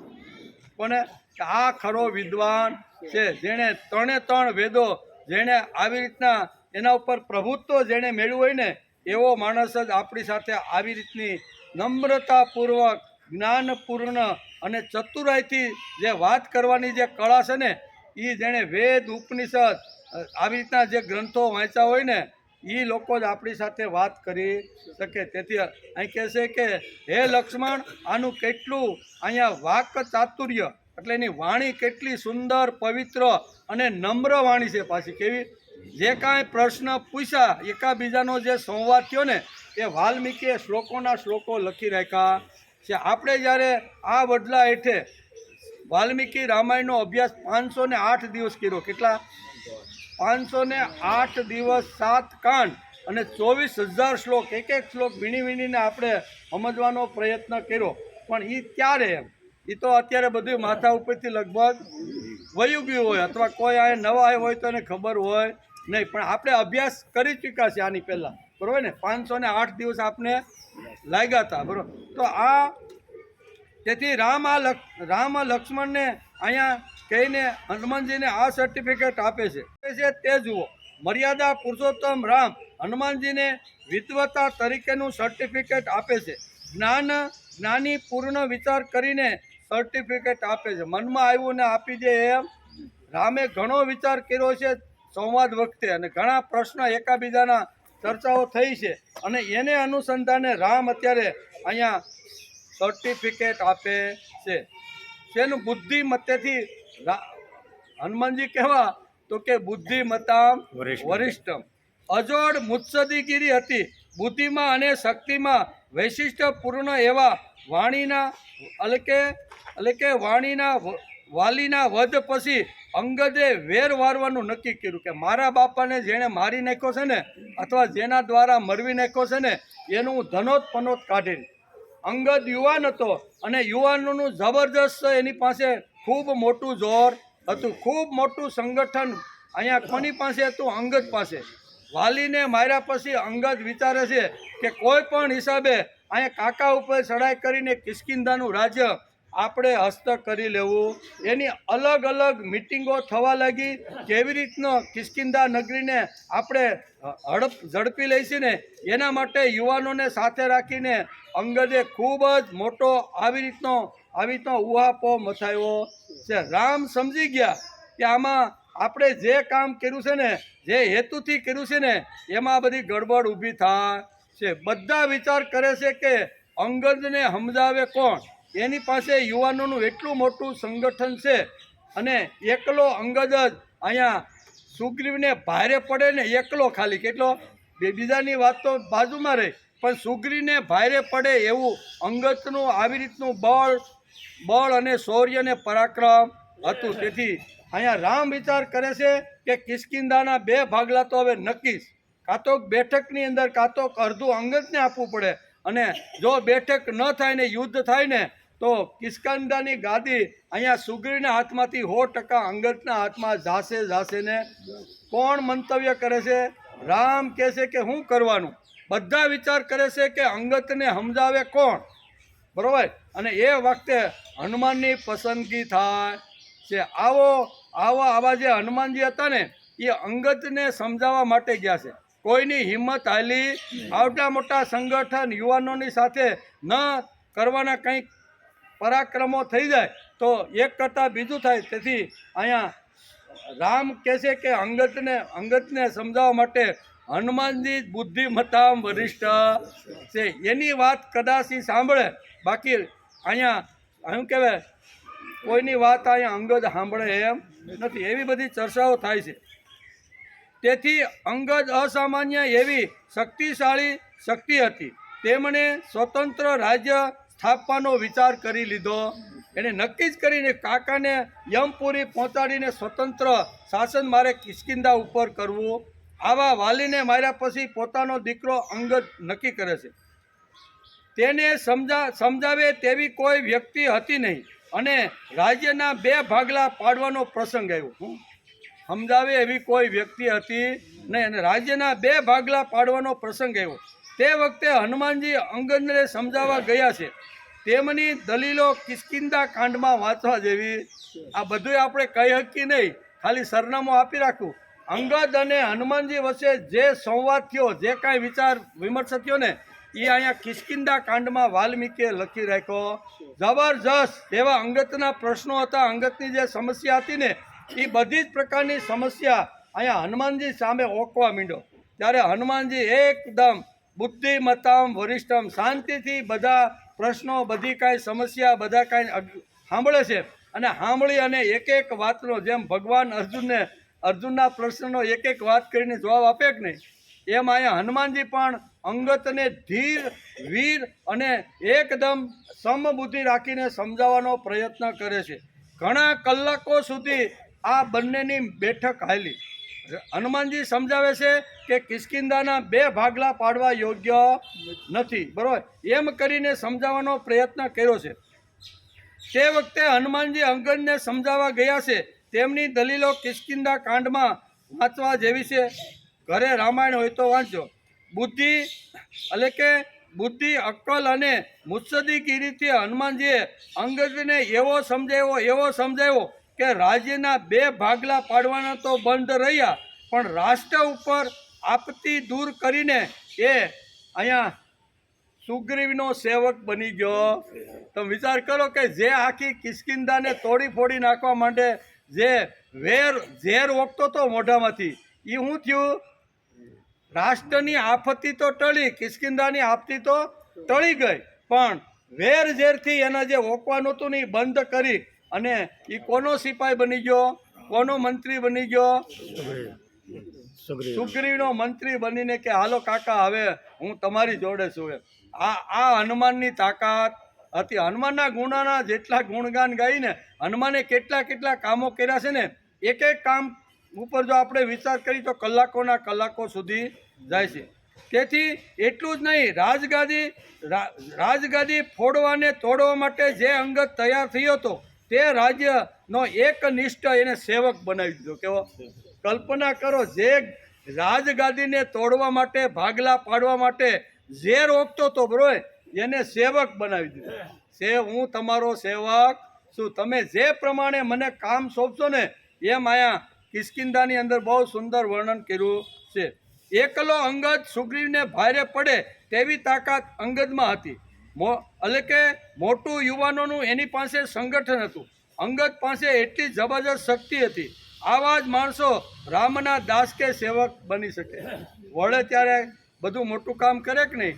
કોને? કે આ ખરો વિદ્વાન છે, જેણે ત્રણ વેદો, જેણે આવી રીતના એના ઉપર પ્રભુત્વ જેણે મેળવ્યું હોય ને, એવો માણસ જ આપણી સાથે આવી રીતની નમ્રતાપૂર્વક, જ્ઞાનપૂર્ણ અને ચતુરાઈથી જે વાત કરવાની જે કળા છે ને, એ જેણે વેદ, ઉપનિષદ આવી રીતના જે ગ્રંથો વાંચ્યા હોય ને, એ લોકો જ આપણી સાથે વાત કરી શકે. તેથી અહીં કહે છે કે હે લક્ષ્મણ, આનું કેટલું અહીંયા વાક ચાતુર્ય, એટલે એની વાણી કેટલી સુંદર, પવિત્ર અને નમ્ર વાણી છે. પાછી કેવી? જે કાંઈ પ્રશ્ન પૂછ્યા, એકાબીજાનો જે સંવાદ થયો ને, એ વાલ્મીકીએ શ્લોકોના શ્લોકો લખી રાખ્યા છે. આપણે જ્યારે આ વડલા હેઠે વાલ્મીકી રામાયણનો અભ્યાસ 508 દિવસ કર્યો. કેટલા? 508 દિવસ, 7 કાંડ અને 24,000 શ્લોક. એક શ્લોક વીણીને આપણે સમજવાનો પ્રયત્ન કર્યો. પણ એ ત્યારે એમ, એ તો અત્યારે બધું માથા ઉપરથી લગભગ વયું ગયું હોય, અથવા કોઈ આ નવા આવ્યો હોય તો એને ખબર હોય નહીં. પણ આપણે અભ્યાસ કરી ચૂક્યા છે આની પહેલાં, બરાબર ને. 508 દિવસ આપણે લાગ્યા હતા, બરાબર. તો આ તેથી રામ લક્ષ્મણને અહીંયા કહીને હનુમાનજીને આ સર્ટિફિકેટ આપે છે. તે જુઓ. મર્યાદા પુરુષોત્તમ રામ હનુમાનજીને વિદ્વતા તરીકેનું સર્ટિફિકેટ આપે છે. જ્ઞાની પૂર્ણ વિચાર કરીને સર્ટિફિકેટ આપે છે. મનમાં આવ્યું ને આપી દે એમ. રામે ઘણો વિચાર કર્યો છે સંવાદ વખતે, અને ઘણા પ્રશ્ન એકાબીજાના ચર્ચાઓ થઈ છે, અને એને અનુસંધાને રામ અત્યારે અહીંયા સર્ટિફિકેટ આપે છે. તેનું બુદ્ધિમત્તેથી હનુમાનજી કહેવા તો કે બુદ્ધિમતામ વરિષ્ઠમ. અજોડ મુત્સદીગીરી હતી. બુદ્ધિમાં અને શક્તિમાં વૈશિષ્ટ્યપૂર્ણ એવા વાણીના એટલે કે વાણીના વાલીના વધ પછી અંગદે વેર વારવાનું નક્કી કર્યું કે મારા બાપાને જેણે મારી નાખ્યો છે ને, અથવા જેના દ્વારા મરવી નાખ્યો છે ને, એનું ધનોત પનોત કાઢીને. અંગદ યુવાન હતો, અને યુવાનોનું જબરજસ્ત એની પાસે ખૂબ મોટું જોર હતું, ખૂબ મોટું સંગઠન અહીંયા કોની પાસે? તું અંગદ પાસે. વાલીને માર્યા પછી અંગદ વિચારે છે કે કોઈ પણ હિસાબે અહીંયા કાકા ઉપર ચડાઈ કરીને કિષ્કિંધાનું રાજ્ય આપણે હસ્તક કરી લેવું. એની અલગ અલગ મિટિંગો થવા લાગી. કેવી રીતનો કિષ્કિંધા નગરીને આપણે ઝડપી લઈશું ને એના માટે યુવાનોને સાથે રાખીને અંગદે ખૂબ જ મોટો આવી રીતનો ઉહાપો મચાવ્યો છે. રામ સમજી ગયા કે આમાં આપણે જે કામ કર્યું છે ને, જે હેતુથી કર્યું છે ને, એમાં બધી ગડબડ ઊભી થાય છે. બધા વિચાર કરે છે કે અંગદને સમજાવે કોણ? એની પાસે યુવાનોનું એટલું મોટું સંગઠન છે અને એકલો અંગદ જ અહીંયા સુગ્રીવને ભારે પડે ને, એકલો ખાલી કેટલો, બીજાની વાત તો બાજુમાં રહે, પણ સુગ્રીવને ભારે પડે એવું અંગદનું આવી રીતનું બળ અને શૌર્ય અને પરાક્રમ હતું. તેથી અહીંયા રામ વિચાર કરે છે કે કિષ્કિંધાના 2 ભાગલા તો હવે નક્કી, કાં તો બેઠકની અંદર કાં તો અડધું અંગદને આપવું પડે, અને જો બેઠક ન થાય ને યુદ્ધ થાય ને તો કિષ્કિંધાની ગાદી અહીંયા સુગ્રીવના હાથમાંથી 100% અંગદના હાથમાં જાશે ને. કોણ મંતવ્ય કરે છે? રામ કહે છે કે શું કરવાનું? બધા વિચાર કરે છે કે અંગદને સમજાવે કોણ, બરોબર? અને એ વખતે હનુમાનની પસંદગી થાય છે. આવા જે હનુમાનજી હતા ને એ અંગદને સમજાવવા માટે ગયા છે. કોઈની હિંમત હાલી, આવડા મોટા સંગઠન યુવાનોની સાથે ન કરવાના કંઈક પરાક્રમો થઈ જાય તો એક કરતાં બીજું થાય. તેથી અહીંયા રામ કહે છે કે અંગદને સમજાવવા માટે હનુમાનજી બુદ્ધિમત્તામ વરિષ્ઠ છે. એની વાત કદાચ સાંભળે, બાકી અહીંયા શું કહેવાય, કોઈની વાત અહીંયા અંગદ સાંભળે એમ નથી. એવી બધી ચર્ચાઓ થાય છે. તેથી અંગદ અસામાન્ય એવી શક્તિશાળી શક્તિ હતી. તેમણે સ્વતંત્ર રાજ્ય સ્થાપવાનો વિચાર કરી લીધો. એને નક્કી જ કરીને કાકાને યમપુરી પહોંચાડીને સ્વતંત્ર શાસન મારે કિષ્કિંધા ઉપર કરવું. આવા વાલીને માર્યા પછી પોતાનો દીકરો અંગદ નક્કી કરે છે. તેને સમજાવે તેવી કોઈ વ્યક્તિ હતી નહીં અને રાજ્યના 2 ભાગલા પાડવાનો પ્રસંગ આવ્યો. સમજાવે એવી કોઈ વ્યક્તિ હતી નહીં અને રાજ્યના 2 ભાગલા પાડવાનો પ્રસંગ આવ્યો. તે વખતે હનુમાનજી અંગદને સમજાવવા ગયા છે. તેમની દલીલો કિષ્કિંધા કાંડમાં વાંચવા જેવી. આ બધું આપણે કહી શકીએ નહીં, ખાલી સરનામું આપી રાખવું. અંગદ અને હનુમાનજી વચ્ચે જે સંવાદ થયો, જે કાંઈ વિચાર વિમર્શ થયો ને, એ અહીંયા કિષ્કિંધા કાંડમાં વાલ્મીકીએ લખી રાખ્યો. જબરજસ્ત એવા અંગતના પ્રશ્નો હતા. અંગતની જે સમસ્યા હતી ને એ બધી જ પ્રકારની સમસ્યા અહીંયા હનુમાનજી સામે ઓકવા માંડ્યો. ત્યારે હનુમાનજી એકદમ બુદ્ધિમત્તામ વરિષ્ઠમ, શાંતિથી બધા પ્રશ્નો, બધી કાંઈ સમસ્યા, બધા કાંઈ સાંભળે છે. અને સાંભળી અને એક એક વાતનો, જેમ ભગવાન અર્જુનના પ્રશ્નનો એક એક વાત કરીને જવાબ આપે કે નહીં, એમ અહીંયા હનુમાનજી પણ અંગતને ધીર, વીર અને એકદમ સમબુદ્ધિ રાખીને સમજાવવાનો પ્રયત્ન કરે છે. ઘણા કલાકો સુધી આ બંનેની બેઠક હાલી. હનુમાનજી સમજાવે છે કે કિષ્કિંધાના 2 ભાગલા પાડવા યોગ્ય નથી, બરાબર, એમ કરીને સમજાવવાનો પ્રયત્ન કર્યો છે. તે વખતે હનુમાનજી અંગદને સમજાવવા ગયા છે. તેમની દલીલો કિષ્કિંધા કાંડમાં વાંચવા જેવી છે. ઘરે રામાયણ હોય તો વાંચો. બુદ્ધિ, અક્કલ અને મુત્સદીગીરીથી હનુમાનજીએ અંગદને એવો સમજાવ્યો કે રાજ્યના 2 ભાગલા પાડવાના તો બંધ રહ્યા, પણ રાષ્ટ્ર ઉપર આપત્તિ દૂર કરીને એ અહીંયા સુગ્રીવનો સેવક બની ગયો. તમે વિચાર કરો કે જે આખી કિષ્કિંધાને તોડી ફોડી નાખવા માટે જે ઝેર ઓગતો હતો મોઢામાંથી, એ શું થયું? રાષ્ટ્રની આફતી તો ટળી, કિષ્કિંધાની આફતી તો ટળી ગઈ, પણ ઝેરથી એના જે ઓકવાનું હતું ને એ બંધ કરી અને એ કોનો સિપાઈ બની ગયો? કોનો મંત્રી બની ગયો? સુગ્રીવનો મંત્રી બનીને કે હાલો કાકા, હવે હું તમારી જોડે છું. આ હનુમાનની તાકાત હતી. હનુમાનના ગુણોના જેટલા ગુણગાન ગાઈને હનુમાને કેટલા કામો કર્યા છે ને, એક એક કામ ઉપર જો આપણે વિચાર કરીએ તો કલાકોના કલાકો સુધી જાય છે. તેથી એટલું જ નહીં, રાજગાદી ફોડવાને તોડવા માટે જે અંગદ તૈયાર થયો હતો તે રાજ્યનો એકનિષ્ઠ એને સેવક બનાવી દીધો. કેવો કલ્પના કરો, જે રાજગાદીને તોડવા માટે, ભાગલા પાડવા માટે જે રોકતો હતો બરોબર, એને સેવક બનાવી દીધો. હું તમારો સેવક છું, તમે જે પ્રમાણે મને કામ સોંપશો ને એમ આયા કિષ્કિંધાની અંદર બહુ સુંદર વર્ણન કર્યું છે. એકલો અંગદ સુગ્રીવને ભારે પડે તેવી તાકાત અંગદમાં હતી. એટલે કે મોટું યુવાનોનું એની પાસે સંગઠન હતું. અંગદ પાસે એટલી જબરજસ્ત શક્તિ હતી. આવા જ માણસો રામના દાસ કે સેવક બની શકે. વળે ત્યારે બધું મોટું કામ કરે કે નહીં,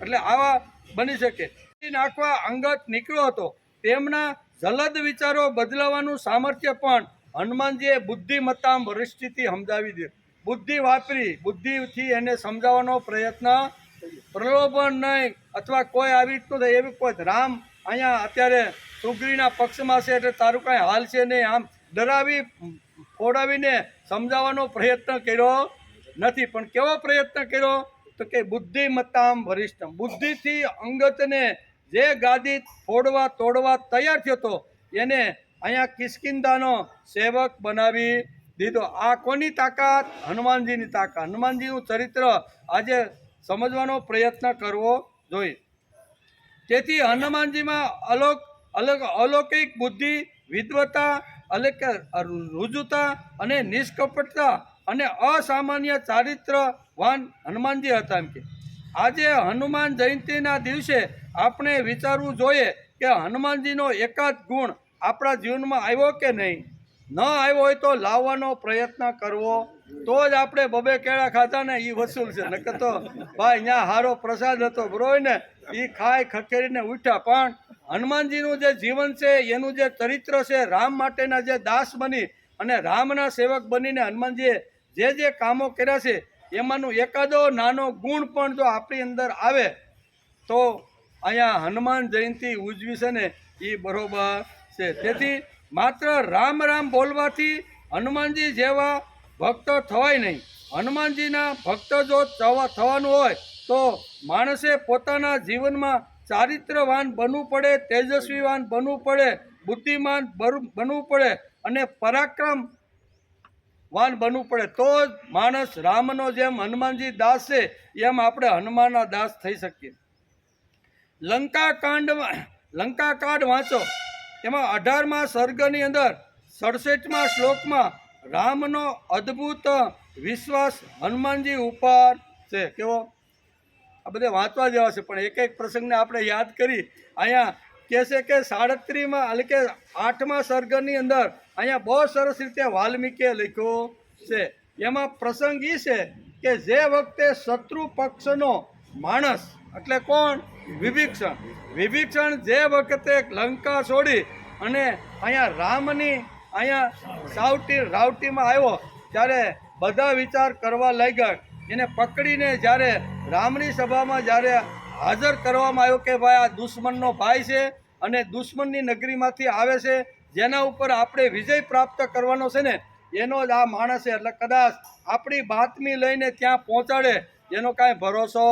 એટલે આવા બની શકે. નાખવા અંગદ નીકળ્યો હતો. તેમના જલદ વિચારો બદલાવાનું સામર્થ્ય પણ હનુમાનજીએ બુદ્ધિમત્તા વરિષ્ઠથી સમજાવી દે. બુદ્ધિ વાપરી, બુદ્ધિથી એને સમજાવવાનો પ્રયત્ન, પ્રલોભન નહીં અથવા કોઈ આવી રીતનું એવી કોઈ રામ અહીંયા અત્યારે સુગ્રીના પક્ષમાં છે એટલે તારું કાંઈ હાલ છે નહીં, આમ ડરાવી ફોડાવીને સમજાવવાનો પ્રયત્ન કર્યો નથી. પણ કેવો પ્રયત્ન કર્યો તો કે બુદ્ધિમત્તામ વરિષ્ઠમ, બુદ્ધિથી અંગતને જે ગાદી ફોડવા તોડવા તૈયાર થયો હતો એને અહીંયા કિષ્કિંધાનો સેવક બનાવી દીધો. આ કોની તાકાત? હનુમાનજીની તાકાત. હનુમાનજીનું ચરિત્ર આજે સમજવાનો પ્રયત્ન કરવો જોઈએ. તેથી હનુમાનજીમાં અલૌકિક બુદ્ધિ, વિદ્વતા, રુજુતા અને નિષ્કપટતા અને અસામાન્ય ચારિત્રવાન હનુમાનજી હતા. એમ કે આજે હનુમાન જયંતિના દિવસે આપણે વિચારવું જોઈએ કે હનુમાનજીનો એકાદ ગુણ આપણા જીવનમાં આવ્યો કે નહીં. ન આવ્યો હોય તો લાવવાનો પ્રયત્ન કરવો, તો જ આપણે બબે કેળા ખાધા ને એ વસૂલ છે. નકર તો ભાઈ અહીંયા હારો પ્રસાદ હતો બરોબર ને, એ ખાઈ ખખેરીને ઉઠ્યા. પણ હનુમાનજીનું જે જીવન છે, એનું જે ચરિત્ર છે, રામ માટેના જે દાસ બની અને રામના સેવક બનીને હનુમાનજીએ જે કામો કર્યા છે એમાંનું એકાદો નાનો ગુણ પણ જો આપણી અંદર આવે તો અહીંયા હનુમાન જયંતિ ઉજવી છે ને એ બરોબર છે. તેથી માત્ર રામ રામ બોલવાથી હનુમાનજી જેવા ભક્ત થવાય નહીં. હનુમાનજીના ભક્ત જો થવાનું હોય તો માણસે પોતાના જીવનમાં ચારિત્રવાન બનવું પડે, તેજસ્વીવાન બનવું પડે, બુદ્ધિમાન બનવું પડે અને પરાક્રમવાન બનવું પડે. તો જ માણસ રામનો જેમ હનુમાનજી દાસ છે એમ આપણે હનુમાનના દાસ થઈ શકીએ. લંકાકાંડ વાંચો, એમાં 18મા સર્ગની અંદર 67મા શ્લોકમાં રામનો અદ્ભુત વિશ્વાસ હનુમાનજી ઉપર છે. કેવો? આ બધે વાંચવા જેવા છે, પણ એક એક પ્રસંગને આપણે યાદ કરી. અહીંયા કહે છે કે 37માં એટલે કે 8મા સર્ગની અંદર અહીંયા બહુ સરસ રીતે વાલ્મીકીએ લખ્યો છે. એમાં પ્રસંગ એ છે કે જે વખતે શત્રુ પક્ષનો માણસ એટલે કોણ? વિભીષણ જે વખતે લંકા છોડી અને અહીંયા રામની અહીંયા રાવટીમાં આવ્યો ત્યારે બધા વિચાર કરવા લાગ્યા. એને પકડીને જ્યારે રામની સભામાં જ્યારે હાજર કરવામાં આવ્યો કે ભાઈ આ દુશ્મનનો ભાઈ છે અને દુશ્મનની નગરીમાંથી આવે છે, જેના ઉપર આપણે વિજય પ્રાપ્ત કરવાનો છે ને એનો જ આ માણસ છે. એટલે કદાચ આપણી બાતમી લઈને ત્યાં પહોંચાડે એનો કાંઈ ભરોસો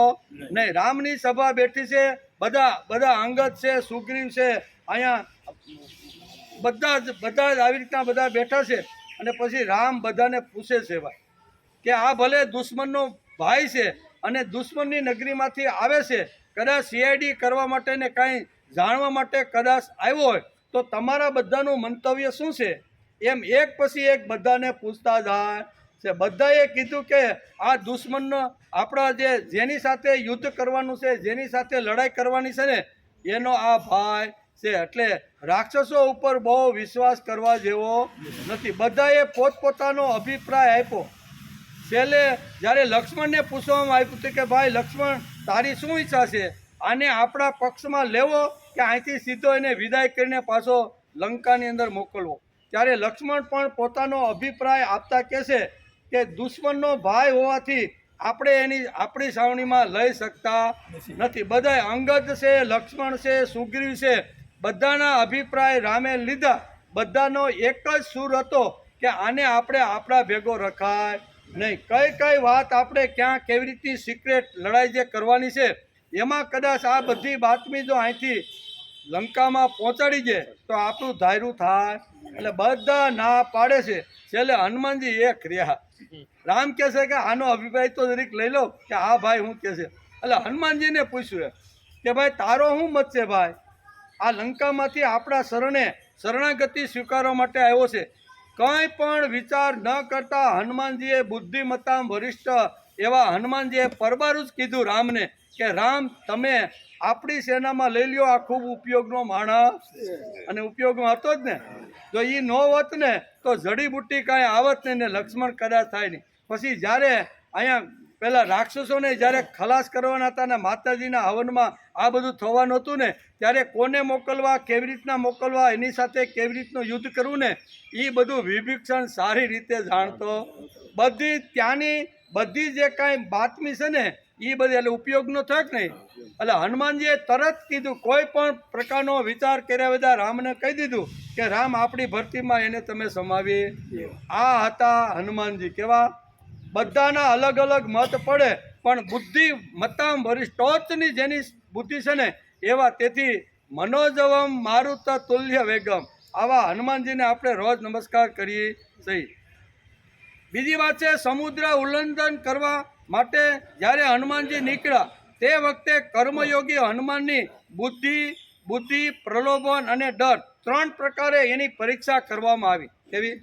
નહીં. રામની સભા બેઠી છે, બધા અંગદ છે, સુગ્રીવ છે, અહીંયા બધા જ આવી રીતના બધા બેઠા છે. અને પછી રામ બધાને પૂછે છે ભાઈ કે આ ભલે દુશ્મનનો ભાઈ છે અને દુશ્મનની નગરીમાંથી આવે છે, કદાચ સીઆઈડી કરવા માટે ને કાંઈ જાણવા માટે કદાચ આવ્યો હોય તો તમારા બધાનું મંતવ્ય શું છે? એમ એક પછી એક બધાને પૂછતા જાય છે. બધાએ કીધું કે આ દુશ્મનનો આપણા જેની સાથે યુદ્ધ કરવાનું છે, જેની સાથે લડાઈ કરવાની છે ને એનો આ ભાઈ છે. એટલે રાક્ષસો ઉપર બહુ વિશ્વાસ કરવા જેવો નથી. બધાએ પોતપોતાનો અભિપ્રાય આપ્યો. છેલ્લે જ્યારે લક્ષ્મણને પૂછવામાં આવ્યું હતું કે ભાઈ લક્ષ્મણ, તારી શું ઈચ્છા છે? આને આપણા પક્ષમાં લેવો કે અહીંથી સીધો એને વિદાય કરીને પાછો લંકાની અંદર મોકલવો? ત્યારે લક્ષ્મણ પણ પોતાનો અભિપ્રાય આપતા કહેશે કે દુશ્મનનો ભાઈ હોવાથી આપણે આપણી છાવણીમાં લઈ શકતા નથી. બધા અંગદ છે, લક્ષ્મણ છે, સુગ્રીવ છે, બધાના અભિપ્રાય રામે લીધા. બધાનો એક જ સૂર હતો કે આને આપણે આપણા ભેગો રખાય નહીં. કઈ વાત આપણે ક્યાં કેવી રીતની સિક્રેટ લડાઈ જે કરવાની છે એમાં કદાચ આ બધી બાતમી જો અહીંથી લંકામાં પહોંચાડી દે તો આપણું ધાર્યું થાય એટલે બધા ના પાડે છે. છેલ્લે હનુમાનજી એક રહ્યા. રામ કહે છે કે આનો અભિપ્રાય તો જરીક લઈ લો કે હા ભાઈ હું કહે છે. એટલે હનુમાનજીને પૂછ્યું કે ભાઈ તારો શું મત છે ભાઈ? આ લંકામાંથી આપણા શરણાગતિ સ્વીકારવા માટે આવ્યો છે. કંઈ પણ વિચાર ન કરતા હનુમાનજીએ બુદ્ધિમત્તામાં વરિષ્ઠ એવા હનુમાનજીએ પરબારું જ કીધું રામને કે રામ તમે આપણી સેનામાં લઈ લ્યો, આ ખૂબ ઉપયોગનો માણસ અને ઉપયોગમાં હતો જ ને. જો એ ન હોત ને તો જડીબુટ્ટી કાંઈ આવત નહીં ને લક્ષ્મણ કદાચ થાય નહીં. પછી જ્યારે અહીંયા પેલા રાક્ષસોને જ્યારે ખલાસ કરવાના હતા ને માતાજીના હવનમાં આ બધું થવાનું હતું ને, ત્યારે કોને મોકલવા, કેવી રીતના મોકલવા, એની સાથે કેવી રીતનું યુદ્ધ કરવું ને એ બધું વિભીષણ સારી રીતે જાણતો. બધી ત્યાંની બધી જે કાંઈ બાતમી છે ને એ બધી એટલે ઉપયોગનો થયો કે નહીં. એટલે હનુમાનજીએ તરત કીધું, કોઈ પણ પ્રકારનો વિચાર કર્યા બધા રામને કહી દીધું કે રામ આપણી ભરતીમાં એને તમે સમાવી. આ હતા હનુમાનજી. કેવા? બધાના અલગ અલગ મત પડે પણ બુદ્ધિ મત્તામ વરિષ્ઠ ટોચની જેની બુદ્ધિ છે ને એવા. તેથી મનોજવમ મારુત તુલ્ય વેગમ, આવા હનુમાનજીને આપણે રોજ નમસ્કાર કરીએ છીએ. બીજી વાત છે, સમુદ્ર ઉલ્લંઘન કરવા માટે જ્યારે હનુમાનજી નીકળ્યા તે વખતે કર્મયોગી હનુમાનની બુદ્ધિ, પ્રલોભન અને ડર 3 પ્રકારે એની પરીક્ષા કરવામાં આવી. કેવી?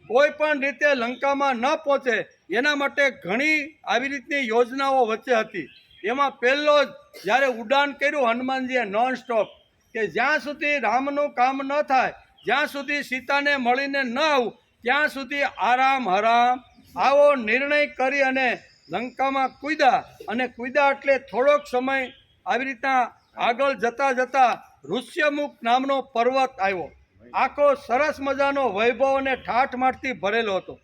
કોઈ પણ રીતે લંકામાં ન પહોંચે એના માટે ઘણી આવી રીતની યોજનાઓ વચ્ચે હતી. એમાં પહેલો જ જ્યારે ઉડાન કર્યું હનુમાનજીએ નોન સ્ટોપ, કે જ્યાં સુધી રામનું કામ ન થાય, જ્યાં સુધી સીતાને મળીને ન આવું ત્યાં સુધી આરામ હરામ. આવો નિર્ણય કરી અને લંકામાં કૂદ્યા એટલે થોડોક સમય આવી રીતના આગળ જતા ઋષ્યમુખ નામનો પર્વત આવ્યો. આખો સરસ મજાનો વૈભવ અને ઠાઠમાઠથી ભરેલો હતો.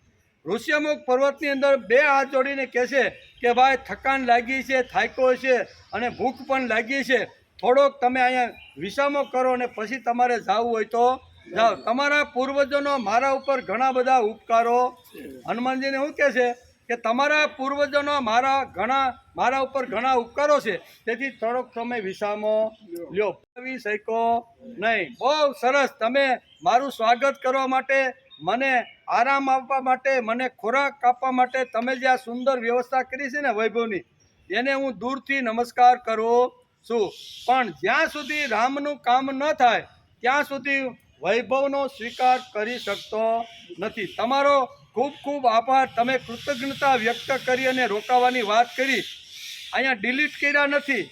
ઋષ્યમુખ પર્વતની અંદર 2 હાથ જોડીને કહે છે કે ભાઈ થકાન લાગી છે, થાક્યો છે અને ભૂખ પણ લાગી છે, થોડોક તમે અહીંયા વિસામો કરો અને પછી તમારે જવું હોય તો જાઓ. તમારા પૂર્વજોનો મારા ઉપર ઘણા બધા ઉપકારો. હનુમાનજીને શું કહે છે કે તમારા પૂર્વજોનો મારા ઉપર ઘણા ઉપકારો છે, તેથી થોડોક સમય વિસામો લ્યો. શીખો નહીં. બહુ સરસ, તમે મારું સ્વાગત કરવા માટે, મને આરામ આપવા માટે, મને ખોરાક આપવા માટે તમે જે આ સુંદર વ્યવસ્થા કરી છે ને વૈભવની, એને હું દૂરથી નમસ્કાર કરું છું. પણ જ્યાં સુધી રામનું કામ ન થાય ત્યાં સુધી વૈભવનો સ્વીકાર કરી શકતો નથી. તમારો ખૂબ ખૂબ આભાર. તમે કૃતજ્ઞતા વ્યક્ત કરી અને રોકાવાની વાત કરી, અહીંયા ડિલીટ કર્યા નથી.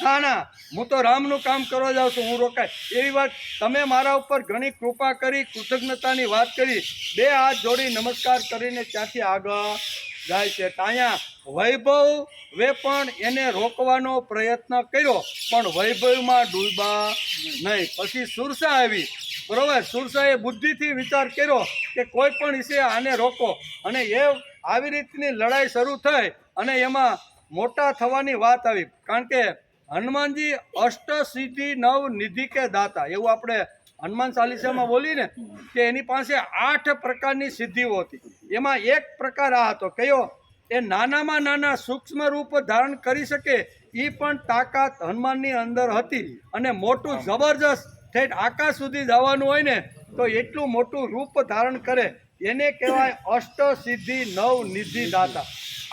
ના, હું તો રામનું કામ કરવા જાઉં છું, હું રોકાય એવી વાત. તમે મારા ઉપર ઘણી કૃપા કરી, કૃતજ્ઞતાની વાત કરી, 2 હાથ જોડી નમસ્કાર કરીને ત્યાંથી આગળ જાય છે. અહીંયા વૈભવે પણ એને રોકવાનો પ્રયત્ન કર્યો પણ વૈભવમાં ડૂબા નહીં. પછી સુરસા આવી, બરોબર. સુરસાએ બુદ્ધિથી વિચાર કર્યો કે કોઈ પણ વિશે આને રોકો, અને એ આવી રીતની લડાઈ શરૂ થઈ અને એમાં મોટા થવાની વાત આવી. કારણ કે હનુમાનજી અષ્ટસિદ્ધિ 9 નિધિ કે દાતા, એવું આપણે હનુમાન ચાલીસામાં બોલીએ ને કે એની પાસે 8 પ્રકારની સિદ્ધિઓ હતી. એમાં એક પ્રકાર આ હતો. કયો? એ નાનામાં નાના સૂક્ષ્મ રૂપ ધારણ કરી શકે એ પણ તાકાત હનુમાનની અંદર હતી. અને મોટું જબરજસ્ત ઠેઠ આકાશ સુધી જવાનું હોય ને તો એટલું મોટું રૂપ ધારણ કરે, એને કહેવાય અષ્ટસિદ્ધિ 9 નિધિ દાતા.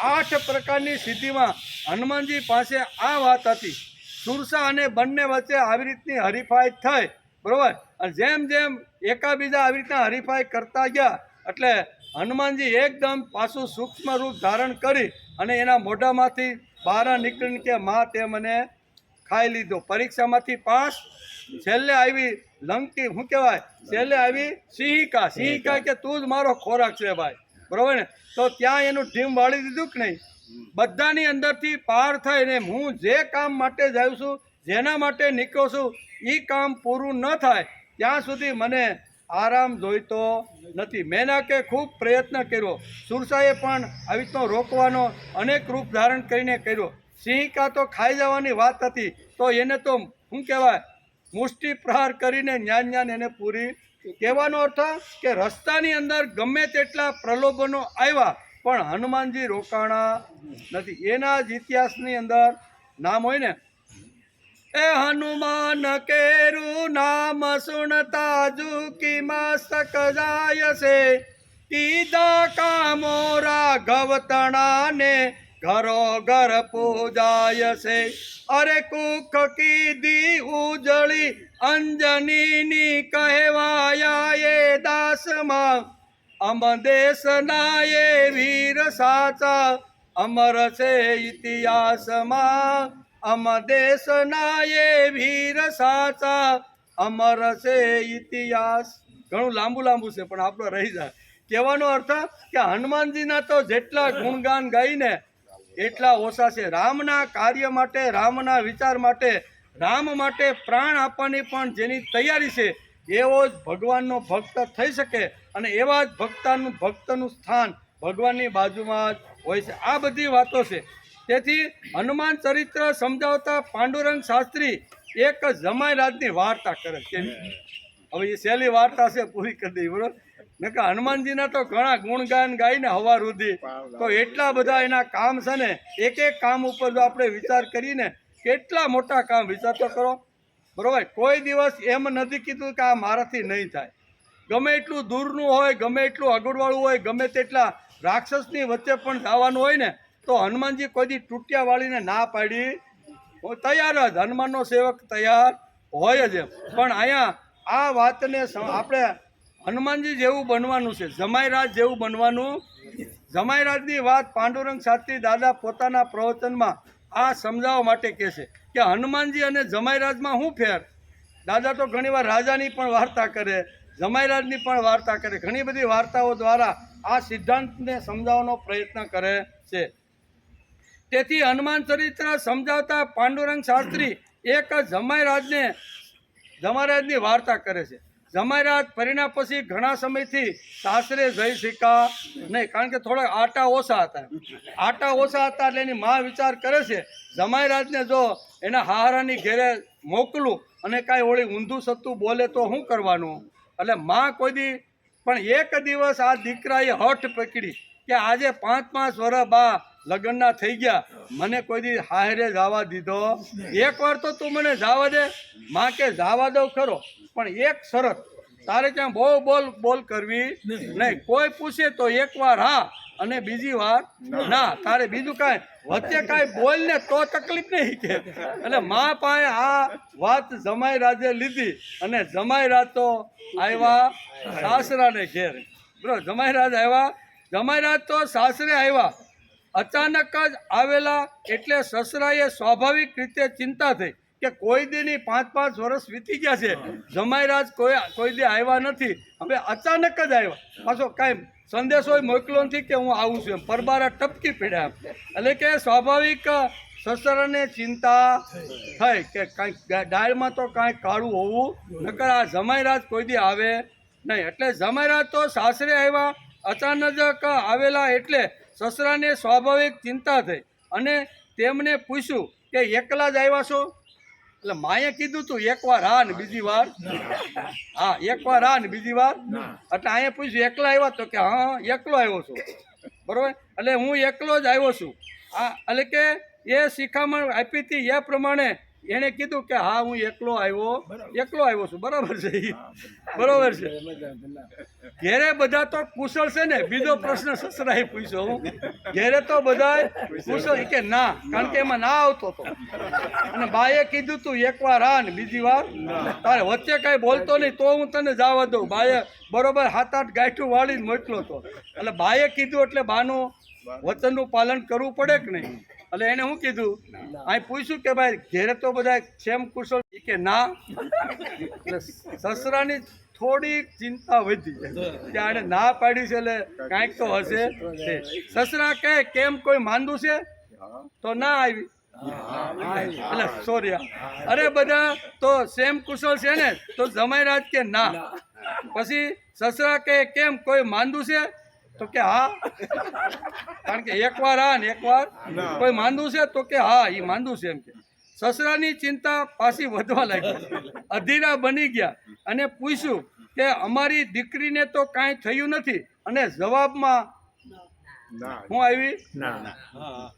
8 પ્રકારની સિદ્ધિમાં હનુમાનજી પાસે આ વાત હતી. સુરસા અને બંને વચ્ચે આવી રીતની હરીફાઈ થઈ, બરોબર. અને જેમ જેમ એકાબીજા આવી રીતના હરીફાઈ કરતા ગયા એટલે હનુમાનજી એકદમ પાછું સૂક્ષ્મ રૂપ ધારણ કરી અને એના મોઢામાંથી બહાર નીકળીને કે માં તે મને ખાઈ લીધો. પરીક્ષામાંથી પાસ. છેલ્લે આવી લંકી, શું કહેવાય, છેલ્લે આવી સિંહિકા કે તું જ મારો ખોરાક છે ભાઈ, બરોબર ને. તો ત્યાં એનું ઢીમ વાળી દીધું કે નહીં. બધાની અંદરથી પાર થઈને હું જે કામ માટે જાઉં છું, જેના માટે નીકળું છું, એ કામ પૂરું ન થાય ત્યાં સુધી મને આરામ જોઈતો નથી. મેનાકે ખૂબ પ્રયત્ન કર્યો. સુરસાએ પણ આવી રીતનો રોકવાનો અનેક રૂપ ધારણ કરીને કર્યો. સિંહિકા તો ખાઈ જવાની વાત હતી તો એને તો શું કહેવાય, મુષ્ટિ પ્રહાર કરીને ન્યાન એને પૂરી. કહેવાનો અર્થ કે રસ્તાની અંદર ગમે તેટલા પ્રલોભનો આવ્યા પણ હનુમાનજી રોકાણા નથી. એના જ ઇતિહાસની અંદર નામ હોય ને એ હનુમાન કેરું નામ સુનતા ઝુકી મસ્તક જાય છે કીધા કામો રાઘવ તણાને ઘરો ઘર પૂજાય છે અરે કુખ કીધી ઉજળી અંજનીની કહેવાયા એ દાસમાં અમ દેશના એ વીર સાચા અમર છે ઇતિહાસમાં અમ દેશના એ વીર સાચા અમર છે ઇતિહાસ. ઘણું લાંબુ લાંબુ છે પણ આપણો રહી જાય. કહેવાનો અર્થ કે હનુમાનજીના તો જેટલા ગુણગાન ગાઈને એટલા ઓછા છે. રામના કાર્ય માટે, રામના વિચાર માટે, રામ માટે પ્રાણ આપવાની પણ જેની તૈયારી છે એવો જ ભગવાનનો ભક્ત થઈ શકે અને એવા જ ભક્તનું સ્થાન ભગવાનની બાજુમાં જ હોય છે. આ બધી વાતો છે. તેથી હનુમાન ચરિત્ર સમજાવતા પાંડુરંગ શાસ્ત્રી એક જમાઈ રાજની વાર્તા કરે છે. હવે એ સહેલી વાર્તા છે, પૂરી કરી દઈ બરોબર. ને કે હનુમાનજીના તો ઘણા ગુણગાન ગાઈને હવા રુધી તો એટલા બધા એના કામ છે ને, એક એક કામ ઉપર જો આપણે વિચાર કરીને કેટલા મોટા કામ વિચાર તો કરો બરોબર. કોઈ દિવસ એમ નથી કીધું કે આ મારાથી નહીં થાય. ગમે એટલું દૂરનું હોય, ગમે એટલું અગવડવાળું હોય, ગમે તેટલા રાક્ષસની વચ્ચે પણ જવાનું હોય ને તો હનુમાનજી કોઈ દી તૂટ્યા વાળીને ના પાડી તૈયાર જ. હનુમાનનો સેવક તૈયાર હોય જ એમ. પણ અહીંયા આ વાતને આપણે હનુમાનજી જેવું બનવાનું છે, જમાઈરાજ જેવું બનવાનું. જમાઈરાજની વાત પાંડુરંગ શાસ્ત્રી દાદા પોતાના પ્રવચનમાં આ સમજાવવા માટે કહે છે કે હનુમાનજી અને જમાઈરાજમાં શું ફેર. દાદા તો ઘણીવાર રાજાની પણ વાર્તા કરે, જમાઈરાજની પણ વાર્તા કરે, ઘણી બધી વાર્તાઓ દ્વારા આ સિદ્ધાંતને સમજાવવાનો પ્રયત્ન કરે છે. તેથી હનુમાન ચરિત્ર સમજાવતા પાંડુરંગ શાસ્ત્રી એક જમાઈરાજની વાર્તા કરે છે. જમાઈરાજ પરિણા પછી ઘણા સમયથી સાસરે જઈ શક્યા નહીં, કારણ કે થોડા આટા ઓછા હતા. એટલે એની મા વિચાર કરે છે જમાઈરાજને જો એના હારાની ઘેરે મોકલું અને કાંઈ ઓળી ઊંધું સત્તું બોલે તો શું કરવાનું. એટલે મા કોઈ દી પણ એક દિવસ આ દીકરાએ હઠ પકડી કે આજે 5-5 વર્ષ બા લગ્નના થઈ ગયા, મને કોઈ દી હારે જવા દીધો. એકવાર તો તું મને જવા દે. માં કે જવા દઉં ખરો, પણ એક શરત, તારે ત્યાં બહુ બોલ કરવી નહીં. કોઈ પૂછે તો એકવાર હા અને બીજી વાર ના. તારે બીજું કાંઈ વચ્ચે કાંઈ બોલ ને તો તકલીફ નહીં કે. એટલે મા પાસે આ વાત જમાઈરાજે લીધી અને જમાઈરાજ તો આવ્યા સાસરાને ઘેર. બરોબર, જમાઈરાજ તો સાસરે આવ્યા. અચાનક જ આવેલા એટલે સસરાએ સ્વાભાવિક રીતે ચિંતા થઈ કે કોઈ દીની 5-5 વર્ષ વીતી ગયા છે, જમાઈરાજ કોઈ દી આવ્યા નથી, હવે અચાનક જ આવ્યા. પાછો કાંઈ સંદેશો મોકલો નથી કે હું આવું છું એમ. પરબારા ટપકી પડ્યા. એટલે કે સ્વાભાવિક સસરાને ચિંતા થઈ કે કાંઈક ડાળમાં તો કાંઈક કાળું હોવું, નકર આ જમાઈરાજ કોઈ દી આવે નહીં. એટલે જમાઈરાજ તો સાસરે આવ્યા. અચાનક જ આવેલા એટલે સસરાને સ્વાભાવિક ચિંતા થઈ અને તેમને પૂછ્યું કે એકલા જ આવ્યા છો. એટલે માએ કીધું તું એકવાર હા ને બીજી વાર હા, એકવાર હા ને બીજી વાર. એટલે અહીંયા પૂછ્યું એકલા આવ્યા, તો કે હા એકલો આવ્યો છું. બરોબર, એટલે હું એકલો જ આવ્યો છું. એટલે કે એ શિખામણ આપી હતી એ પ્રમાણે એણે કીધું કે હા હું એકલો આવ્યો છું. બરાબર છે, બરોબર છે. ઘેરે બધા તો કુશળ છે ને. બીજો પ્રશ્ન સસરાએ પૂછ્યો, હું ઘેરે તો બધા કુશળ કે ના, કારણ કે એમાં ના આવતો હતો. અને બાએ કીધું તું એકવાર હા ને બીજી વાર તારે વચ્ચે કાંઈ બોલતો નહીં તો હું તને જવા દઉં. બાએ બરોબર 7-8 ગાંઠું વાળીને મોકલો હતો. એટલે બાએ કીધું એટલે બાનું વચનનું પાલન કરવું પડે કે નહીં. એટલે એને શું કીધું, અહીં પૂછ્યું કે ભાઈ ઘેરે તો બધા સેમ કુશળ કે ના. એટલે સસરાની થોડીક ચિંતા વધી કે આને ના પાડી છે એટલે કાંઈક તો હશે. સસરા કહે કેમ કોઈ માંદું છે, તો ના આવી. એટલે સોરી, અરે બધા તો સેમ કુશળ છે ને, તો જમાઈરાજ કે ના. પછી સસરા કહે કેમ કોઈ માંદું છે, તો કે હા, કારણ કે એકવાર હા ને એકવાર કોઈ માંદું છે, તો કે હા એ માંદું છે એમ કે. સસરાની ચિંતા પાછી વધવા લાગી, અધીરા બની ગયા અને પૂછ્યું કે અમારી દીકરીને તો કાંઈ થયું નથી. અને જવાબમાં હું આવી,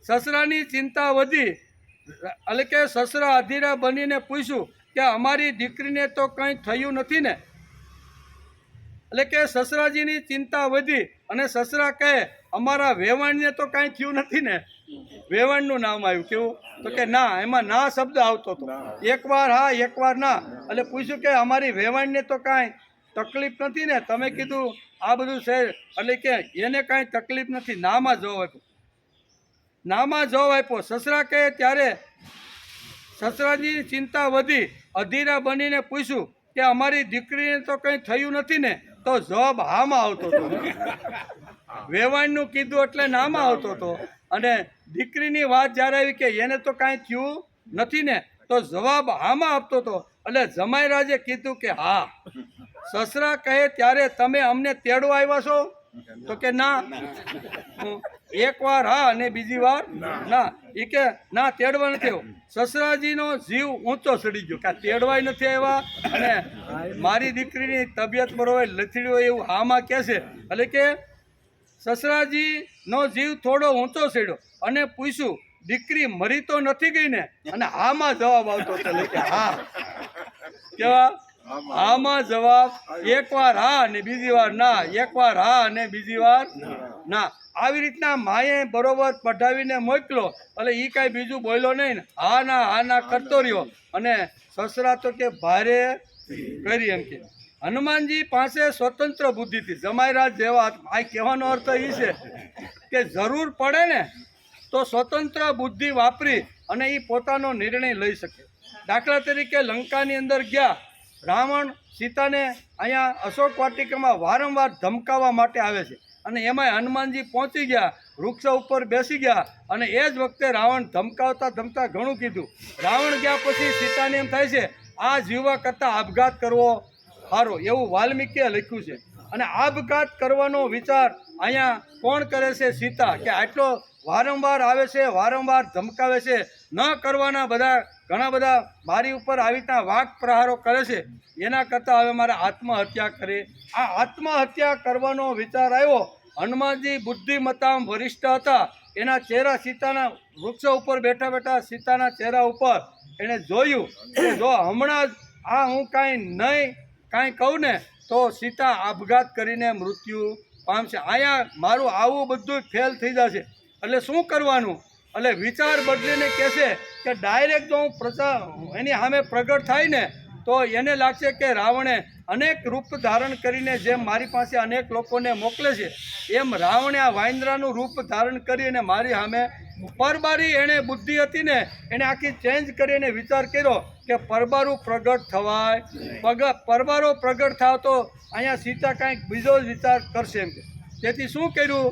સસરાની ચિંતા વધી. એટલે કે સસરા અધીરા બનીને પૂછ્યું કે અમારી દીકરીને તો કંઈ થયું નથી ને? એટલે કે સસરાજીની ચિંતા વધી અને સસરા કહે અમારા વેવાણને તો કાંઈ થયું નથી ને? વેવાણનું નામ આવ્યું. કેવું? તો કે ના, એમાં ના શબ્દ આવતો હતો. એકવાર હા એકવાર ના. એટલે પૂછ્યું કે અમારી વેવાણને તો કાંઈ તકલીફ નથી ને? તમે કીધું આ બધું છે એટલે કે એને કાંઈ તકલીફ નથી. નામાં જવાબ આપ્યો. નામાં જવાબ આપ્યો. સસરા કહે ત્યારે સસરાજીની ચિંતા વધી અધીરા બનીને પૂછ્યું કે અમારી દીકરીને તો કંઈ થયું નથી ને? તો જવાબ હામાં આવતો હતો. વેવાણનું કીધું એટલે નામાં આવતો હતો, અને દીકરીની વાત જ્યારે આવી કે એને તો કાંઈ થયું નથી ને, તો જવાબ હામાં આપતો હતો. એટલે જમાઈરાજે કીધું કે હા. સસરા કહે ત્યારે તમે અમને તેડવા આવ્યા છો? તો કે ના. એકવાર હા અને બીજી વાર ના. એ કે ના, તેડવા નથી આવ્યો. સસરાજીનો જીવ ઊંચો ચડી ગયો કે તેડવાય નથી આવ્યા અને મારી દીકરીની તબિયત બરોબર લથડી હોય એવું હામાં કહે છે. એટલે કે સસરાજીનો જીવ થોડો ઊંચો ચડ્યો અને પૂછ્યું દીકરી મરી તો નથી ગઈ ને? અને હામાં જવાબ આવતો હતો. એટલે કે હા. કેવા? હામાં જવાબ. એકવાર હા અને બીજી વાર ના. એકવાર હા અને બીજી વાર ના. આવી રીતના માએ બરોબર પઢાવીને મોકલો. એટલે એ કાંઈ બીજું બોલ્યો નહીં ને, હા ના કરતો રહ્યો. અને સસરા તો કે ભારે કરી એમ કે. હનુમાનજી પાસે સ્વતંત્ર બુદ્ધિ હતી. જમાઈરાજ જેવા. આ કહેવાનો અર્થ એ છે કે જરૂર પડે ને તો સ્વતંત્ર બુદ્ધિ વાપરી અને એ પોતાનો નિર્ણય લઈ શકે. દાખલા તરીકે લંકાની અંદર ગયા. રાવણ સીતાને અહીંયા અશોક વાટિકામાં વારંવાર ધમકાવવા માટે આવે છે, અને એમાંય હનુમાનજી પહોંચી ગયા, વૃક્ષ ઉપર બેસી ગયા, અને એ જ વખતે રાવણ ધમકાવતા ઘણું કીધું. રાવણ ગયા પછી સીતાને એમ થાય છે આ જીવવા કરતાં આપઘાત કરવો સારો, એવું વાલ્મીકીએ લખ્યું છે. અને આપઘાત કરવાનો વિચાર અહીંયા કોણ કરે છે? સીતા. કે આટલો વારંવાર આવે છે, વારંવાર ધમકાવે છે, ન કરવાના ઘણા બધા મારી ઉપર આવી રીતના વાક પ્રહારો કરે છે, એના કરતાં હવે મારે આત્મહત્યા કરે. આ આત્મહત્યા કરવાનો વિચાર આવ્યો. હનુમાનજી બુદ્ધિમત્તામાં વરિષ્ઠ હતા. એના ચહેરા સીતાના વૃક્ષ ઉપર બેઠા બેઠા સીતાના ચહેરા ઉપર એણે જોયું કે જો હમણાં જ આ હું કાંઈ કહું ને તો સીતા આપઘાત કરીને મૃત્યુ પામશે. અહીંયા મારું આવું બધું ફેલ થઈ જશે. એટલે શું કરવાનું? એટલે વિચાર બદલીને કહેશે કે ડાયરેક્ટ જો હું એની સામે પ્રગટ થાય ને તો એને લાગશે કે રાવણે અનેક રૂપ ધારણ કરીને જેમ મારી પાસે અનેક લોકોને મોકલે છે એમ રાવણે આ વાંદરાનું રૂપ ધારણ કરી અને મારી સામે પરબારી એણે બુદ્ધિ હતી ને એણે આખી ચેન્જ કરીને વિચાર કર્યો કે પરબારું પ્રગટ થવાય. પરબારો પ્રગટ થાવ તો અહીંયા સીતા કાંઈક બીજો જ વિચાર કરશે એમ. તેથી શું કર્યું?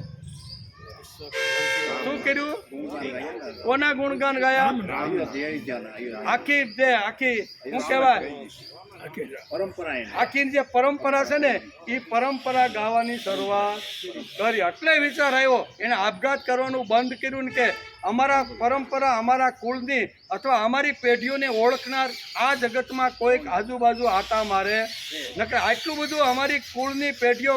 કોના ગુણગાન ગાયા? આખી શું કહેવાય, આખી જે પરંપરા છે ને એ પરંપરા ગાવાની શરૂઆત કરી. એટલે વિચાર આવ્યો એને આપઘાત કરવાનું બંધ કર્યું ને કે અમારા પરંપરા, અમારા કુળની અથવા અમારી પેઢીઓને ઓળખનાર આ જગતમાં કોઈક આજુબાજુ આટા મારે નકર આટલું બધું અમારી કુળની પેઢીઓ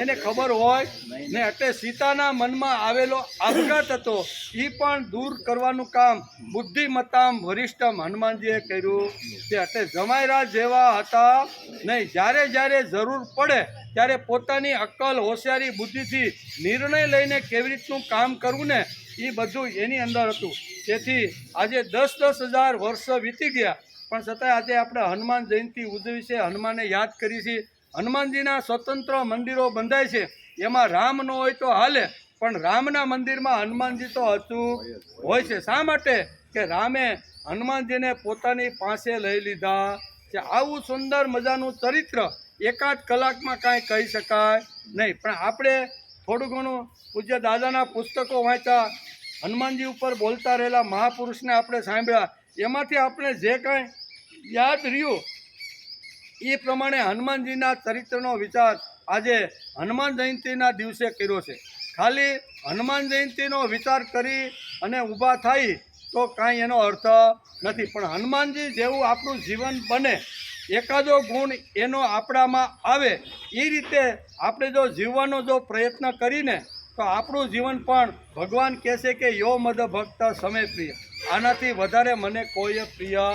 એને ખબર હોય ને. એટલે સીતાના મનમાં આવેલો આપઘાત હતો એ પણ દૂર કરવાનું કામ બુદ્ધિમત્તામ વરિષ્ઠમ હનુમાનજીએ કર્યું. એટલે જમાઈરાજ જેવા હતા નહીં. જ્યારે જરૂર પડે ત્યારે પોતાની અક્કલ, હોશિયારી, બુદ્ધિથી નિર્ણય લઈને કેવી રીતનું કામ કરવું ને એ બધું એની અંદર હતું. તેથી આજે 10,000 વર્ષ વીતી ગયા પણ છતાંય આજે આપણે હનુમાન જયંતિ ઉજવી છે, હનુમાનને યાદ કરી છે. હનુમાનજીના સ્વતંત્ર મંદિરો બંધાય છે. એમાં રામ ન હોય તો હાલે, પણ રામના મંદિરમાં હનુમાનજી તો અચૂક હોય છે. શા માટે? કે રામે હનુમાનજીને પોતાની પાસે લઈ લીધા છે. આવું સુંદર મજાનું ચરિત્ર એકાદ કલાકમાં કાંઈ કહી શકાય નહીં. પણ આપણે થોડું ઘણું પૂજ્ય દાદાના પુસ્તકો વાંચ્યા, હનુમાનજી ઉપર બોલતા રહેલા મહાપુરુષને આપણે સાંભળ્યા, એમાંથી આપણે જે કાંઈ યાદ રહ્યું એ પ્રમાણે હનુમાનજીના ચરિત્રનો વિચાર આજે હનુમાન જયંતિના દિવસે કર્યો છે. ખાલી હનુમાન જયંતિનો વિચાર કરી અને ઊભા થાય તો કાંઈ એનો અર્થ નથી. પણ હનુમાનજી જેવું આપણું જીવન બને, એકાદો ગુણ એનો આપણામાં આવે, એ રીતે આપણે જો જીવવાનો જો પ્રયત્ન કરીને તો આપણું જીવન પણ ભગવાન કહે છે કે યો મદ ભક્ત સમય પ્રિય. આનાથી વધારે મને કોઈ પ્રિય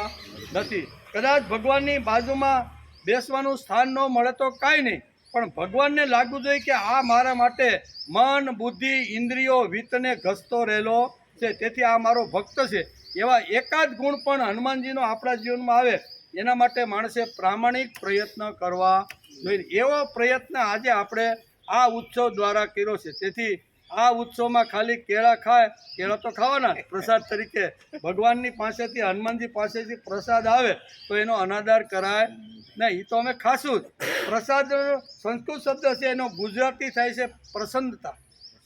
નથી. કદાચ ભગવાનની બાજુમાં બેસવાનું સ્થાન ન મળે તો કાંઈ નહીં, પણ ભગવાનને લાગવું જોઈએ કે આ મારા માટે મન બુદ્ધિ ઇન્દ્રિયો વિત્તને ઘસતો રહેલો છે, તેથી આ મારો ભક્ત છે. એવા એકાદ ગુણ પણ હનુમાનજીનો આપણા જીવનમાં આવે એના માટે માણસે પ્રામાણિક પ્રયત્ન કરવા જોઈએ. એવો પ્રયત્ન આજે આપણે આ ઉત્સવ દ્વારા કર્યો છે. તેથી આ ઉત્સવમાં ખાલી કેળા ખાય, કેળા તો ખાવાના પ્રસાદ તરીકે, ભગવાનની પાસેથી હનુમાનજી પાસેથી પ્રસાદ આવે તો એનો અનાદર કરાય નહીં. એ તો અમે ખાશું જ. પ્રસાદ સંસ્કૃત શબ્દ છે, એનો ગુજરાતી થાય છે પ્રસન્નતા.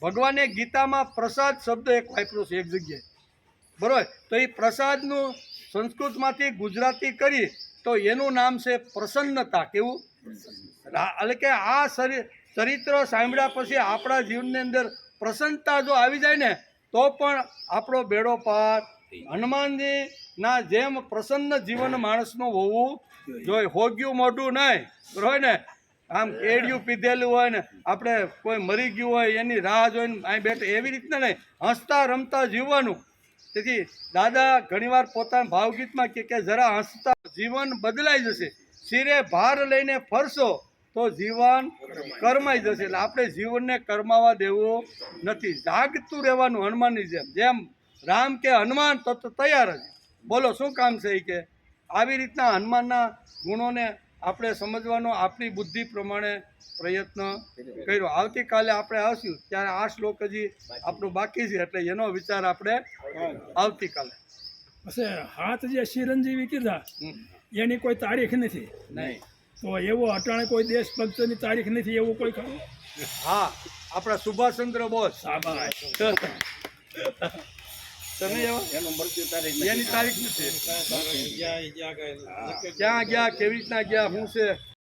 ભગવાને ગીતામાં પ્રસાદ શબ્દ એક વાપર્યો છે એક જગ્યાએ, બરાબર? તો એ પ્રસાદનું સંસ્કૃતમાંથી ગુજરાતી કરી તો એનું નામ છે પ્રસન્નતા. કેવું? એટલે કે આ ચરિત્ર સાંભળ્યા પછી આપણા જીવનની અંદર પ્રસન્નતા જો આવી જાય ને તો પણ આપણો બેડો પાર. હનુમાનજીના જેમ પ્રસન્ન જીવન માણસનું હોવું જોઈએ. હોગ્યું મોઢું નહીં, બરાબર ને? આમ એડિયું પીધેલું હોય ને આપણે કોઈ મરી ગયું હોય એની રાહ જોઈને અહીં બેઠે, એવી રીતના નહીં, હસતા રમતા જીવવાનું. તેથી દાદા ઘણીવાર પોતાના ભાવગીતમાં કે જરા હસતા જીવન બદલાઈ જશે, શિરે ભાર લઈને ફરશો તો જીવન કરમાઈ જશે. એટલે આપણે જીવનને કરમાવા દેવું નથી, જાગતું રહેવાનું. હનુમાનની જેમ રામ કે હનુમાન તો તૈયાર જ. બોલો શું કામ છે એ કે આવી રીતના હનુમાનના ગુણોને આપણે સમજવાનો આપણી બુદ્ધિ પ્રમાણે પ્રયત્ન કર્યો. આવતીકાલે આપણે આવશું ત્યારે આ શ્લોક હજી આપણું બાકી છે, એટલે એનો વિચાર આપણે આવતીકાલે. પછી હાથ જે ચિરંજીવી કીધા એની કોઈ તારીખ નથી નહીં. તો એવો અટાણે કોઈ દેશભક્તની તારીખ નથી એવું કોઈ ખરું? હા, આપણા સુભાષચંદ્ર બોઝ. શાબાશ. તમે એની તારીખ નથી. ક્યાં ગયા, કેવી રીતના ગયા, શું છે